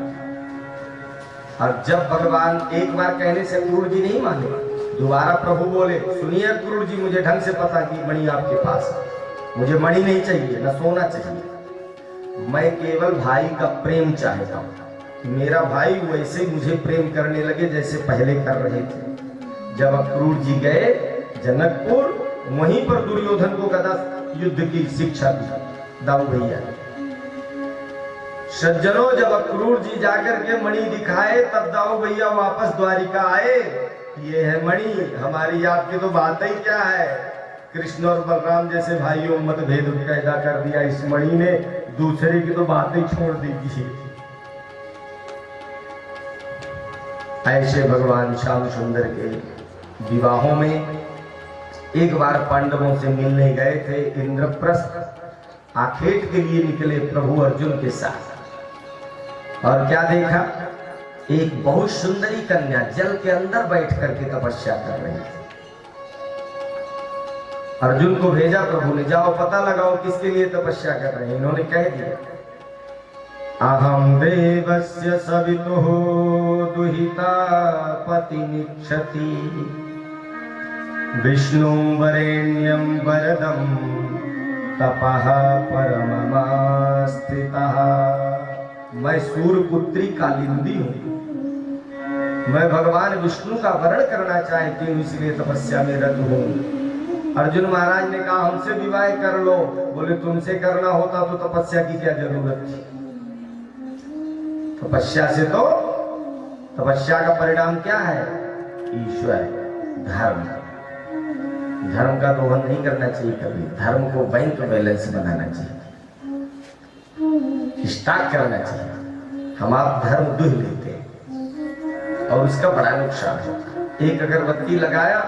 और जब भगवान एक बार कहने से अक्रूर जी नहीं माने, दोबारा प्रभु बोले, सुनिए अक्रूर जी, मुझे ढंग से पता कि मणि आपके पास है। मुझे मणि नहीं चाहिए, न सोना चाहिए। मैं केवल भाई का प्रेम चाहता हूँ कि मेरा भाई वैसे मुझे प्रेम करने लगे जैसे पहले कर रहे थे। जब अक्रूर जी गए जनकपुर, वहीं पर दुर्योधन को गदा युद्ध की शिक्षा दी दाऊ भैया ने। सज्जनों, जब अक्रूर जी जाकर के मणि दिखाए तब दाऊ भैया वापस द्वारिका आए। ये है मणि, हमारी आपकी तो बात ही क्या है। कृष्ण और बलराम जैसे भाइयों मतभेद पैदा कर दिया इस मणि ने, दूसरे की तो बात ही छोड़ दी थी। ऐसे भगवान श्याम सुंदर के विवाहों में एक बार पांडवों से मिलने गए थे। इंद्रप्रस्थ आखेट के लिए निकले प्रभु अर्जुन के साथ, और क्या देखा? एक बहुत सुंदरी कन्या जल के अंदर बैठ करके तपस्या कर रही थी। अर्जुन को भेजा प्रभु ने, जाओ पता लगाओ किसके लिए तपस्या कर रहे हैं। इन्होंने कह दिया, अहम देवस्य सवितुः दुहिता पतिमिच्छति विष्णु वरेण्यं वरदं तपः परममास्थितः। मैं सूर्यपुत्री कालिंदी हूँ, मैं भगवान विष्णु का वर्ण करना चाहती हूँ, इसलिए तपस्या में रत हूँ। अर्जुन महाराज ने कहा, हमसे विवाह कर लो। बोले, तुमसे करना होता तो तपस्या की क्या जरूरत थी? तपस्या से तो, तपस्या का परिणाम क्या है? ईश्वर, धर्म। धर्म का दोहन नहीं करना चाहिए कभी। धर्म को बैंक बैलेंस बनाना चाहिए, स्टार्ट करना चाहिए। हम आप धर्म दुह लेते हैं और उसका बड़ा नुकसान है। एक अगरबत्ती लगाया,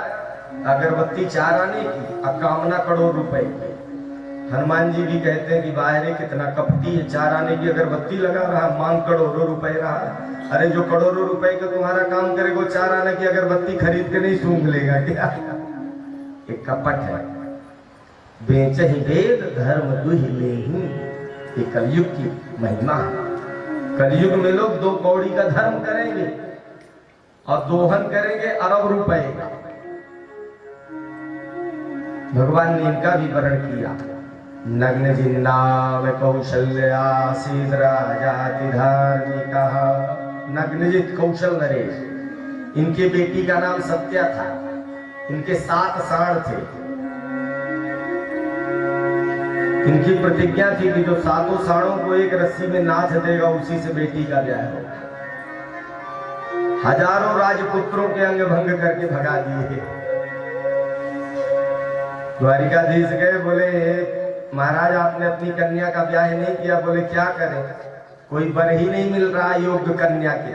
अगरबत्ती 4 आने की, कामना करोड़ रुपए की। हनुमान जी भी कहते हैं कि बाहर कितना कपटी है, 4 आने की अगरबत्ती लगा रहा, मांग करोड़ों रुपए रहा। अरे जो करोड़ों रुपए का तुम्हारा काम करे वो 4 आने की अगरबत्ती खरीद के नहीं सूंघ लेगा क्या? एक कपट है। बेच ही वेद धर्म दुह लेहि, ये कलयुग की महिमा है। कलयुग में लोग 2 कौड़ी का धर्म करेंगे और दोहन करेंगे अरब रुपए का। भगवान ने इनका भी वर्ण किया। नग्न जिन्नाम कौशल्यासीत राजाति धार्मिका। नग्नजित कौशल नरेश, इनके बेटी का नाम सत्या था। इनके 7 साण थे। इनकी प्रतिज्ञा थी कि जो 7 साणों को एक रस्सी में नाथ देगा उसी से बेटी का ब्याह होगा। हजारों राजपुत्रों के अंग भंग करके भगा दिए। द्वारिकाधीश गए, बोले महाराज आपने अपनी कन्या का ब्याह नहीं किया। बोले क्या करें, कोई वर ही नहीं मिल रहा योग्य कन्या के।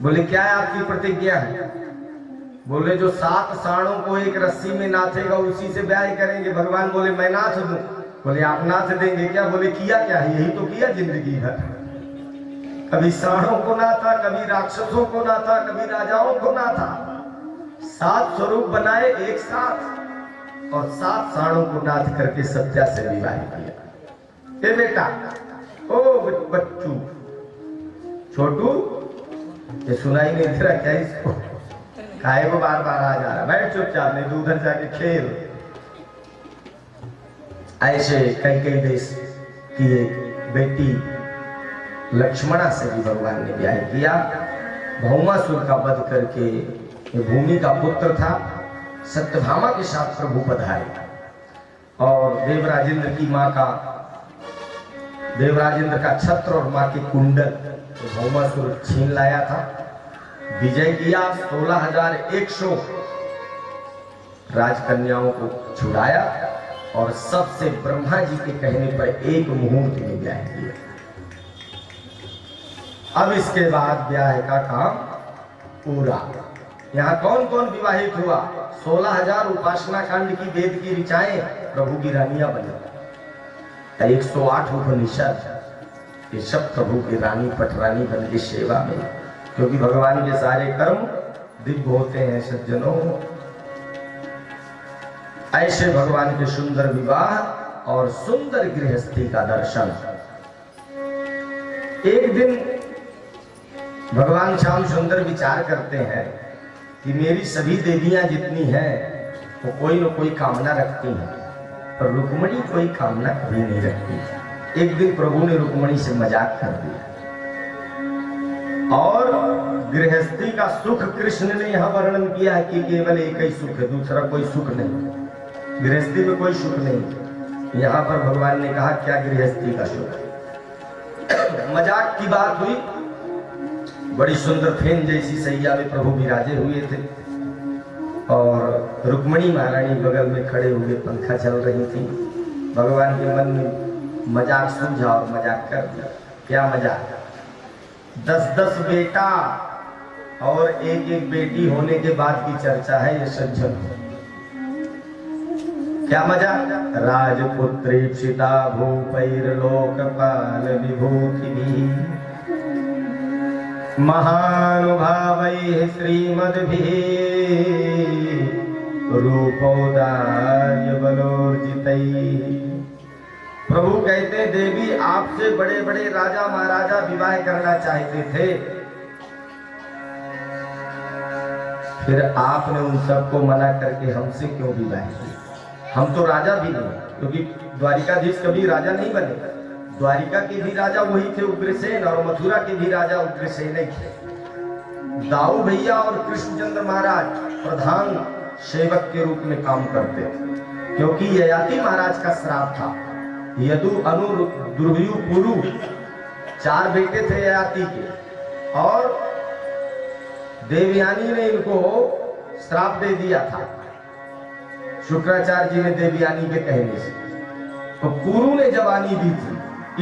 बोले क्या है आपकी प्रतिज्ञा है? बोले जो 7 साणों को एक रस्सी में नाथेगा उसी से ब्याह करेंगे। भगवान बोले मैं नाथ दूं। बोले आप नाथ देंगे क्या? बोले किया क्या है, यही तो किया जिंदगी भर। कभी साणों को नाथा, कभी राक्षसों को नाथा, कभी राजाओं को नाथा। 7 स्वरूप बनाए एक साथ और 7 साणों को नाथ करके सत्या से विवाह किया। ए बेटा, ओ बच्चू छोटू, ये सुनाई नहीं दे रहा क्या इसको? खाए वो बार बार आ जा रहा, बैठ चुपचाप, नहीं तो उधर जाके खेल। ऐसे कई देश की एक बेटी लक्ष्मणा से भी भगवान ने ब्याह किया। भौमासुर का वध करके भूमि का पुत्र था, सत्यभामा के साथ प्रभु पधारे और देवराजेंद्र की माँ का, देवराजेंद्र का छत्र और माँ के कुंडल तो भौमासुर छीन लाया था। विजय किया, 16,100 राजकन्याओं को छुड़ाया और सबसे ब्रह्मा जी के कहने पर एक मुहूर्त में ब्याह किया। अब इसके बाद ब्याह का काम पूरा। यहाँ कौन कौन विवाहित हुआ? 16,000 उपासना कांड की वेद की ऋचाएं प्रभु की रानियां बनी। 108 उपनिषद, ये सब प्रभु की रानी पटरानी बन के सेवा में, क्योंकि भगवान के सारे कर्म दिव्य होते हैं सज्जनों। ऐसे भगवान के सुंदर विवाह और सुंदर गृहस्थी का दर्शन। एक दिन भगवान श्याम सुंदर विचार करते हैं कि मेरी सभी देवियां जितनी हैं वो कोई न कोई कामना रखती हैं, पर रुक्मणी कोई कामना कभी नहीं रखती। एक दिन प्रभु ने रुक्मणी से मजाक कर दिया और गृहस्थी का सुख कृष्ण ने यहां वर्णन किया है कि केवल एक ही सुख है, दूसरा कोई सुख नहीं। गृहस्थी में कोई सुख नहीं। यहाँ पर भगवान ने कहा क्या गृहस्थी का सुख। मजाक की बात हुई। बड़ी सुंदर फेन जैसी सैया में प्रभु विराजे हुए थे और रुक्मणी महारानी बगल में खड़े हुए पंखा चल रही थी। भगवान के मन में मजाक सूझा और मजाक कर दिया। क्या मजाक? 10-10 बेटा और एक बेटी होने के बाद की चर्चा है ये सज्जन। क्या मजाक? राजपुत्रीप्सिता भूपैर्लोकपाल विभूतिभिः महानुभावैः श्रीमद्भिः रूपोदार्य बलोर्जितैः। प्रभु कहते देवी आपसे बड़े बड़े राजा महाराजा विवाह करना चाहते थे, फिर आपने उन सबको मना करके हमसे क्यों विवाह किया? हम तो राजा भी नहीं, क्योंकि द्वारिकाधीश कभी राजा नहीं बने। द्वारिका के भी राजा वही थे उग्रसेन, और मथुरा के भी राजा उग्रसेन ही थे। दाऊ भैया और कृष्णचंद्र महाराज प्रधान सेवक के रूप में काम करते थे, क्योंकि ययाति महाराज का श्राप था। यदु, अनु, दुर्व्यू, पुरु 4 बेटे थे ययाति के, और देवयानी ने इनको श्राप दे दिया था शुक्राचार्य जी ने देवयानी के कहने से। तो पुरु ने जवानी दी थी,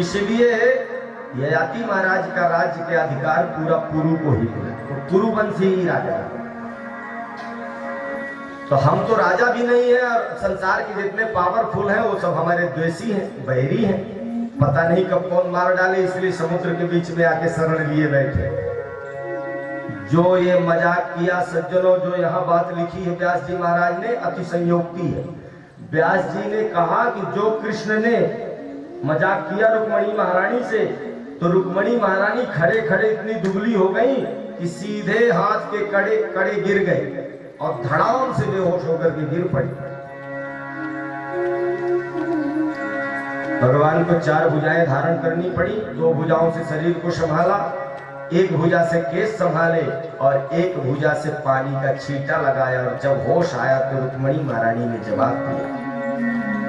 इसलिए ययाति महाराज का राज्य के अधिकार पूरा पुरु को ही मिला। तो पुरु वंशी ही राजा। तो हम तो राजा भी नहीं है, और संसार के जितने पावरफुल हैं वो सब हमारे द्वेषी हैं, बैरी हैं। पता नहीं कब कौन मार डाले, इसलिए समुद्र के बीच में आके शरण लिए बैठे। जो ये मजाक किया सज्जनों, जो यहाँ बात लिखी है व्यास जी महाराज ने, अति संयोक्ति है। व्यास जी ने कहा कि जो कृष्ण ने मजाक किया रुक्मणी महारानी से, तो रुक्मणी महारानी खड़े खड़े इतनी दुबली हो गई कि सीधे हाथ के कड़े गिर गए और धड़ाम से बेहोश होकर के गिर पड़ी। भगवान को 4 भुजाएं धारण करनी पड़ी, 2 भुजाओं से शरीर को संभाला, 1 भुजा से केस संभाले और 1 भुजा से पानी का छींटा लगाया। और जब होश आया तो रुक्मणी महारानी ने जवाब दिया,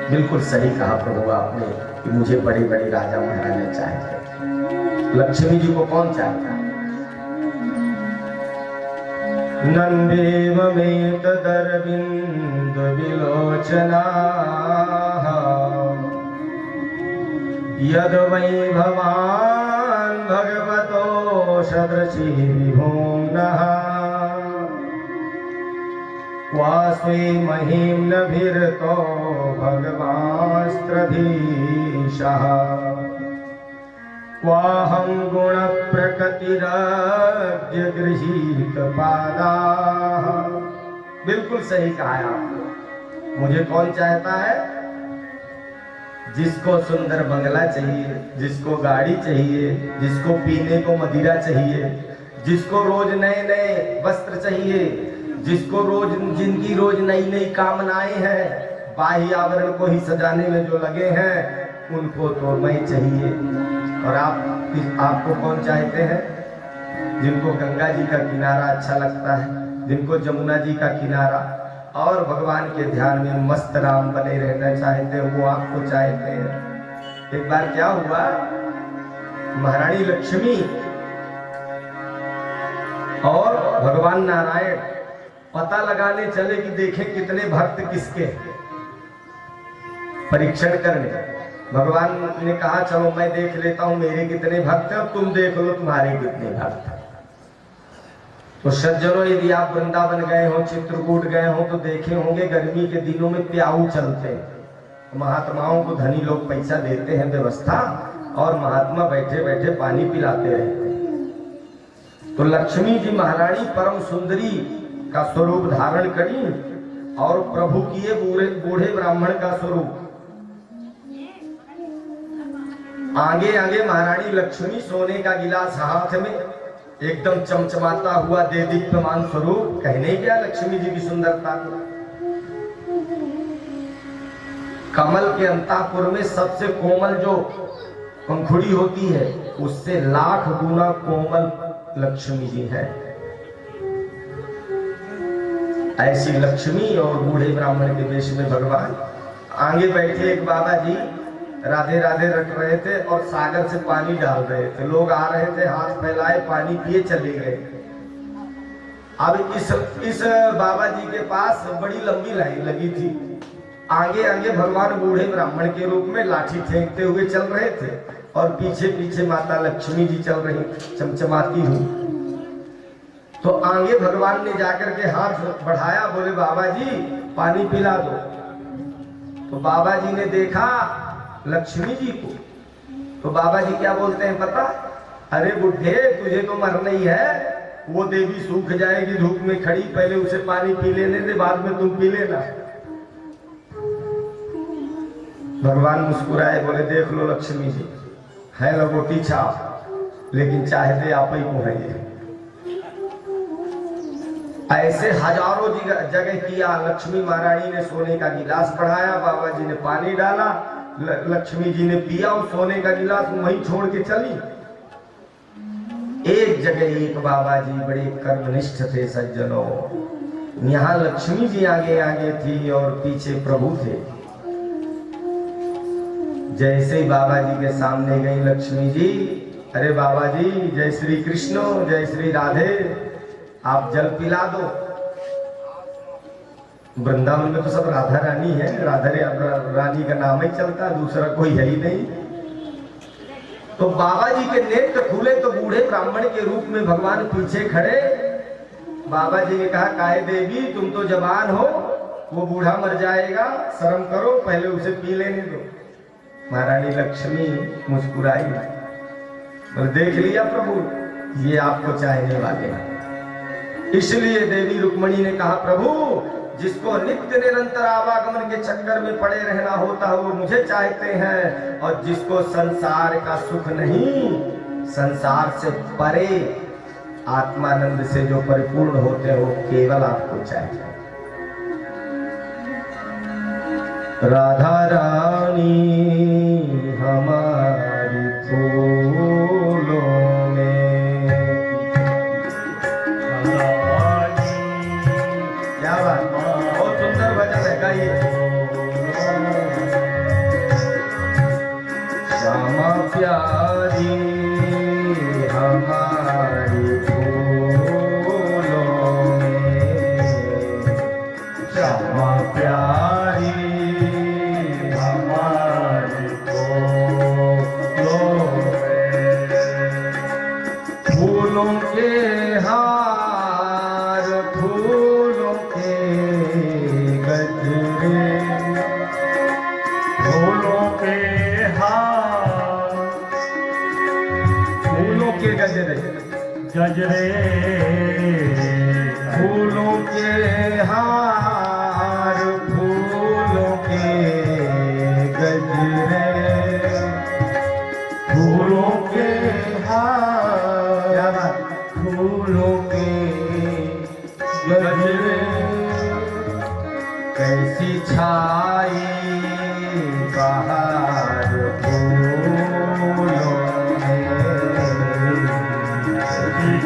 बिल्कुल सही कहा प्रभु आपने कि मुझे बड़े बड़े राजा महाराजा चाहिए, लक्ष्मी जी को कौन चाहता? नंदेव में तदरविंद विलोचना यद वै भवान भगवतो सदृशी विभुम्नः क्वास्मै महिम्नभिर्तो भगवास्त्रधीशः क्वाहं गुणप्रकृतिरद्य गृहीत पादाः। बिल्कुल सही कहा है आपने। मुझे कौन चाहता है? जिसको सुंदर बंगला चाहिए, जिसको गाड़ी चाहिए, जिसको पीने को मदिरा चाहिए, जिसको रोज नए नए वस्त्र चाहिए, जिसको रोज जिनकी रोज नई नई कामनाएं हैं, बाह्य आवरण को ही सजाने में जो लगे हैं, उनको तो मैं चाहिए। और आपको कौन चाहते हैं? जिनको गंगा जी का किनारा अच्छा लगता है, जिनको जमुना जी का किनारा और भगवान के ध्यान में मस्त राम बने रहना चाहते हैं, वो आपको चाहते हैं। एक बार क्या हुआ, महारानी लक्ष्मी और भगवान नारायण पता लगाने चले कि देखें कितने भक्त किसके, परीक्षण करने। भगवान ने कहा चलो मैं देख लेता हूं मेरे कितने भक्त हैं, तुम देख लो तुम्हारे कितने भक्त हैं। तो सज्जनों, यदि आप वृंदावन गए हो, चित्रकूट गए हो, तो देखे होंगे गर्मी के दिनों में प्याऊ चलते हैं। महात्माओं को धनी लोग पैसा देते हैं व्यवस्था, और महात्मा बैठे बैठे पानी पिलाते रहते हैं। तो लक्ष्मी जी महारानी परम सुंदरी का स्वरूप धारण करी और प्रभु किए बूढ़े ब्राह्मण का स्वरूप। आगे आगे महारानी लक्ष्मी सोने का गिलास हाथ में, एकदम चमचमाता हुआ दे दीप्यमान स्वरूप। कहने क्या लक्ष्मी जी की सुंदरता। कमल के अंतापुर में सबसे कोमल जो पंखुड़ी होती है, उससे लाख गुना कोमल लक्ष्मी जी है। ऐसी लक्ष्मी और बूढ़े ब्राह्मण के वेश में भगवान। आगे बैठे एक बाबा जी राधे राधे रट रहे थे और सागर से पानी डाल रहे थे। लोग आ रहे थे, हाथ फैलाए, पानी पिए चले गए। अब इस बाबा जी के पास बड़ी लंबी लाइन लगी थी। आगे आगे भगवान बूढ़े ब्राह्मण के रूप में लाठी फेंकते हुए चल रहे थे और पीछे पीछे माता लक्ष्मी जी चल रही चमचमाती हुई। तो आगे भगवान ने जाकर के हाथ बढ़ाया, बोले बाबा जी पानी पिला दो। तो बाबा जी ने देखा लक्ष्मी जी को, तो बाबा जी क्या बोलते हैं पता? अरे बुढ़े, तुझे तो मरना ही है, वो देवी सूख जाएगी धूप में खड़ी, पहले उसे पानी पी लेने दे, बाद में तुम पी लेना। भगवान मुस्कुराए, बोले देख लो लक्ष्मी जी, है लंगोटी छाप, लेकिन चाहते आप ही को है ये। ऐसे हजारों जगह किया। लक्ष्मी महारानी ने सोने का गिलास बढ़ाया, बाबा जी ने पानी डाला, लक्ष्मी जी ने पिया, और सोने का गिलास वहीं छोड़ के चली। एक जगह एक बाबा जी बड़े कर्मनिष्ठ थे सज्जनों। यहाँ लक्ष्मी जी आगे आगे थी और पीछे प्रभु थे। जैसे ही बाबा जी के सामने गई लक्ष्मी जी, अरे बाबा जी जय श्री कृष्ण, जय श्री राधे, आप जल पिला दो। वृंदावन में तो सब राधा रानी है, राधा रानी का नाम ही चलता, दूसरा कोई है ही नहीं। तो बाबा जी के नेत्र खुले तो बूढ़े ब्राह्मण के रूप में भगवान पीछे खड़े। बाबा जी ने कहा काहे देवी, तुम तो जवान हो, वो बूढ़ा मर जाएगा, शर्म करो, पहले उसे पी लेने दो। महारानी लक्ष्मी मुस्कुराई, बोले देख लिया प्रभु, ये आपको चाहने वाले हैं। इसलिए देवी रुक्मणी ने कहा प्रभु, जिसको नित्य निरंतर आवागमन के चक्कर में पड़े रहना होता है वो मुझे चाहते हैं, और जिसको संसार का सुख नहीं, संसार से परे आत्मानंद से जो परिपूर्ण होते हैं वो केवल आपको चाहिए। राधा रानी हमारी फूलों में। क्या बात, बहुत सुंदर भजन है, गाइए। श्यामा प्यारी हमारी फूलों में, श्यामा प्यारी हमारी फूलों में। फूलों के हार, फूलों के गजरे, फूलों के हार, फूलों के गजरे, गजरे, फूलों के हार, फूलों के गजरे, फूलों के हार, फूलों के गजरे। कैसी छाई बाहर फूलों में,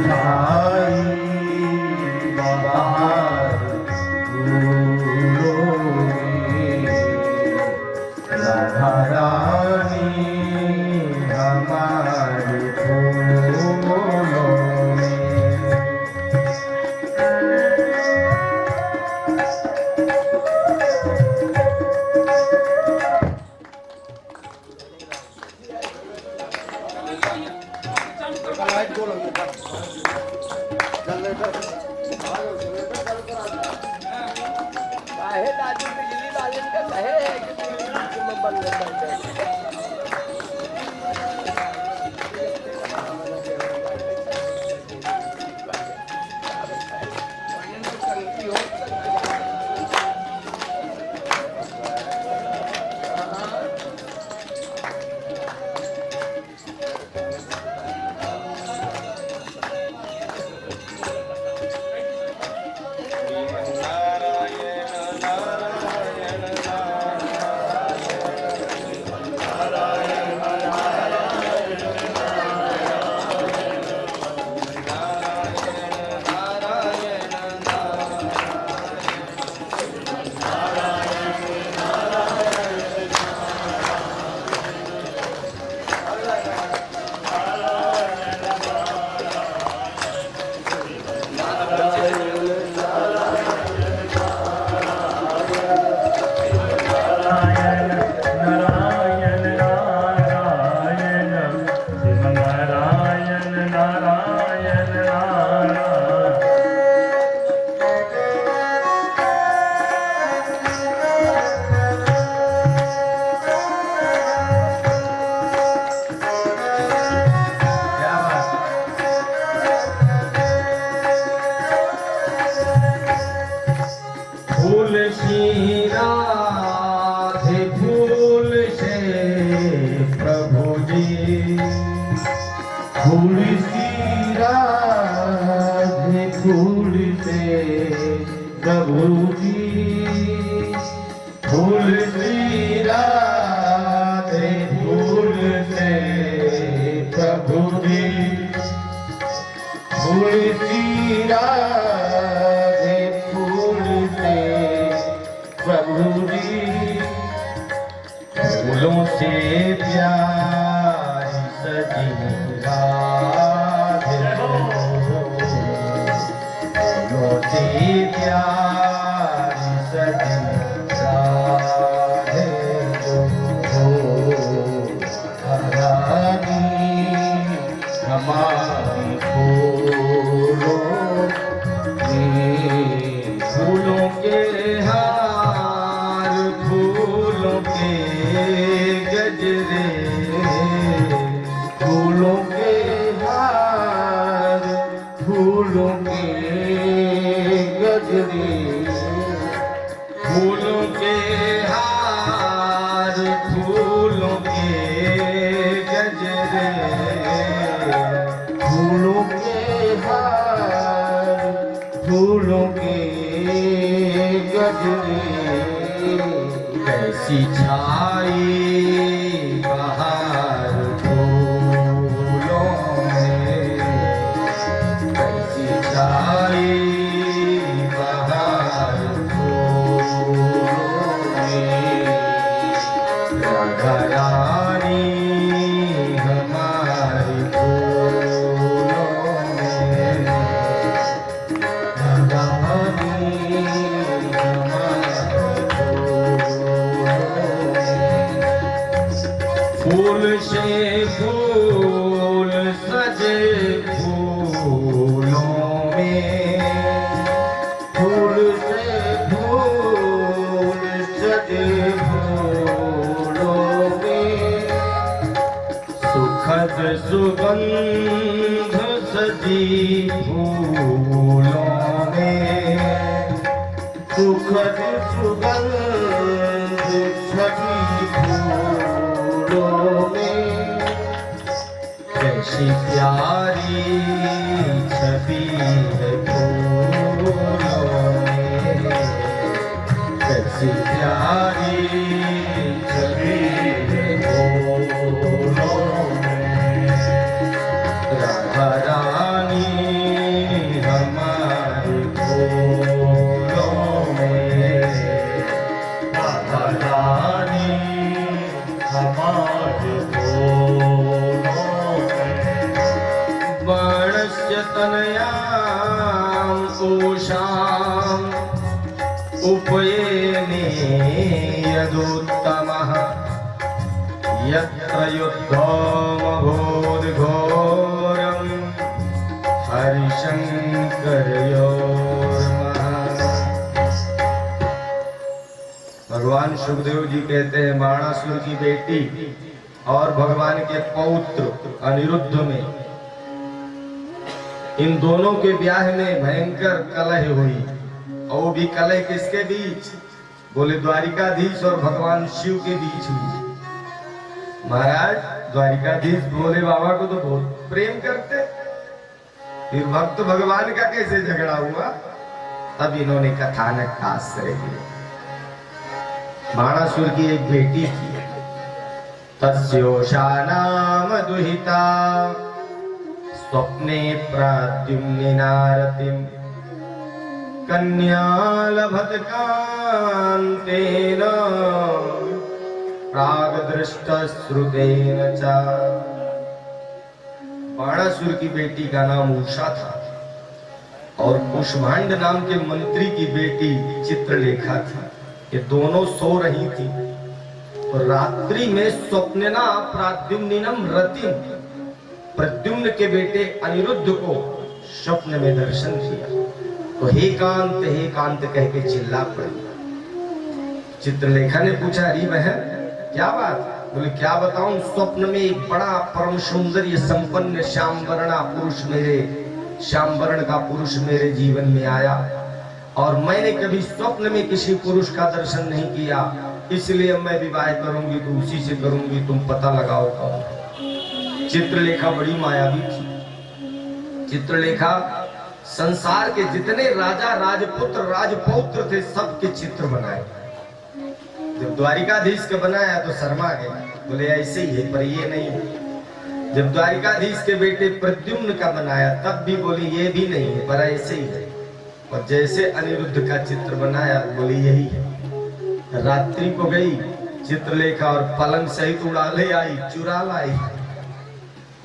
छाई बाहर फूलों में। राधा रानी हमारी फूलों में। फूल सी राधे फूल से प्रभु जी, फूल सी राधे फूल से प्रभु जी, फूल सी राधे फूल से प्रभु जी। फूलों से प्यारी सजी राधे, फूलों से प्यारी सजी राधे रानी हमारी फूलों की, फूलों के हार फूलों के गजरे, फूलों के हार फूलों के गजरे, फूलों के हार फूलों के गजरे, फूलों के हार फूलों के गजरे। कैसी छाई बहार में फूल से फूल सजे फूलों में सुखद सुगंध सजी फूलों में सुखद सुगंध सजी फूलों में कैसी प्यारी छवि है फूलों में कैसी प्यारी छवि है फूलों में राधा रानी हमारे फूलों में राधा रानी हमारे फूलों में बाणस्य तनयां उषाम् उपयेने यदुत्तमः यत्र युद्धमभूद्घोरम् हरिशंकरयोर्मः। भगवान सुखदेव जी कहते हैं बाणासुर की बेटी और भगवान के पौत्र अनिरुद्ध में इन दोनों के ब्याह में भयंकर कलह हुई। और वो भी कलह किसके बीच? बोले द्वारिकाधीश और भगवान शिव के बीच हुई। महाराज द्वारिकाधीश भोले बाबा को तो बहुत प्रेम करते, फिर भक्त भगवान का कैसे झगड़ा हुआ? तब इन्होंने कथानक का आश्रय लिया। बाणासुर की एक बेटी थी, तस्योषा नाम दुहिता स्वप्ने प्राद्युम्निनारतिम् कन्या लभत कान्तेन प्रागदृष्टश्रुतेन च। बाणासुर की बेटी का नाम उषा था और कुष्मांड नाम के मंत्री की बेटी चित्रलेखा थी। ये दोनों सो रही थी तो रात्रि में स्वप्नेना प्राद्युम्निनम रतिम, प्रद्युम्न के बेटे अनिरुद्ध को स्वप्न में दर्शन किया तो हे कांत कह के चिल्ला पड़ी। चित्रलेखा ने पूछा, अरे बहन क्या बात? बोले क्या बताऊं, स्वप्न में एक बड़ा परम सौंदर्य संपन्न श्याम वर्ण का पुरुष मेरे जीवन में आया और मैंने कभी स्वप्न में किसी पुरुष का दर्शन नहीं किया, इसलिए मैं विवाह करूंगी तो उसी से करूंगी, तुम पता लगाओ कौन। चित्रलेखा बड़ी मायावी थी। चित्रलेखा संसार के जितने राजा राजपुत्र राजपौत्र थे सबके चित्र बनाए। जब द्वारिकाधीश का बनाया तो शर्मा गए, बोले ऐसे ही है पर ये नहीं है। जब द्वारिकाधीश के बेटे प्रद्युम्न का बनाया तब भी बोली ये भी नहीं है पर ऐसे ही है। और जैसे अनिरुद्ध का चित्र बनाया बोली यही है। रात्रि को गई चित्रलेखा और पलंग सहित उड़ा ले आई, चुरा लाई।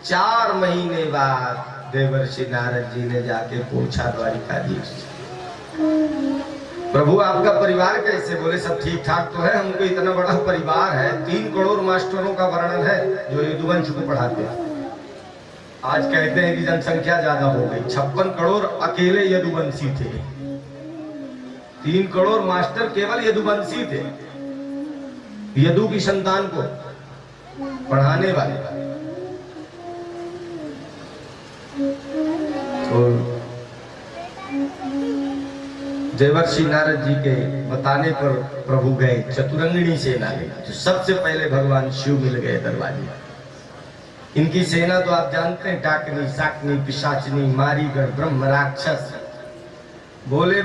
4 महीने बाद देवर्षि नारद जी ने जाके पूछा द्वारिकाधीश, प्रभु आपका परिवार कैसे? बोले सब ठीक ठाक तो है, हमको इतना बड़ा परिवार है, 3 करोड़ मास्टरों का वर्णन है जो यदुवंश को पढ़ाते हैं। आज कहते हैं कि जनसंख्या ज्यादा हो गई, 56 करोड़ अकेले यदुवंशी थे, 3 करोड़ मास्टर केवल यदुवंशी थे, यदु की संतान को पढ़ाने वाले। तो देवर्षि नारद जी के बताने पर प्रभु गए चतुरंगिणी सेना ले। तो सबसे पहले भगवान शिव मिल गए दरवाजे। इनकी सेना तो आप जानते हैं, डाकनी, शाकनी, पिशाचनी, मारीगढ़, ब्रह्म राक्षस। बोले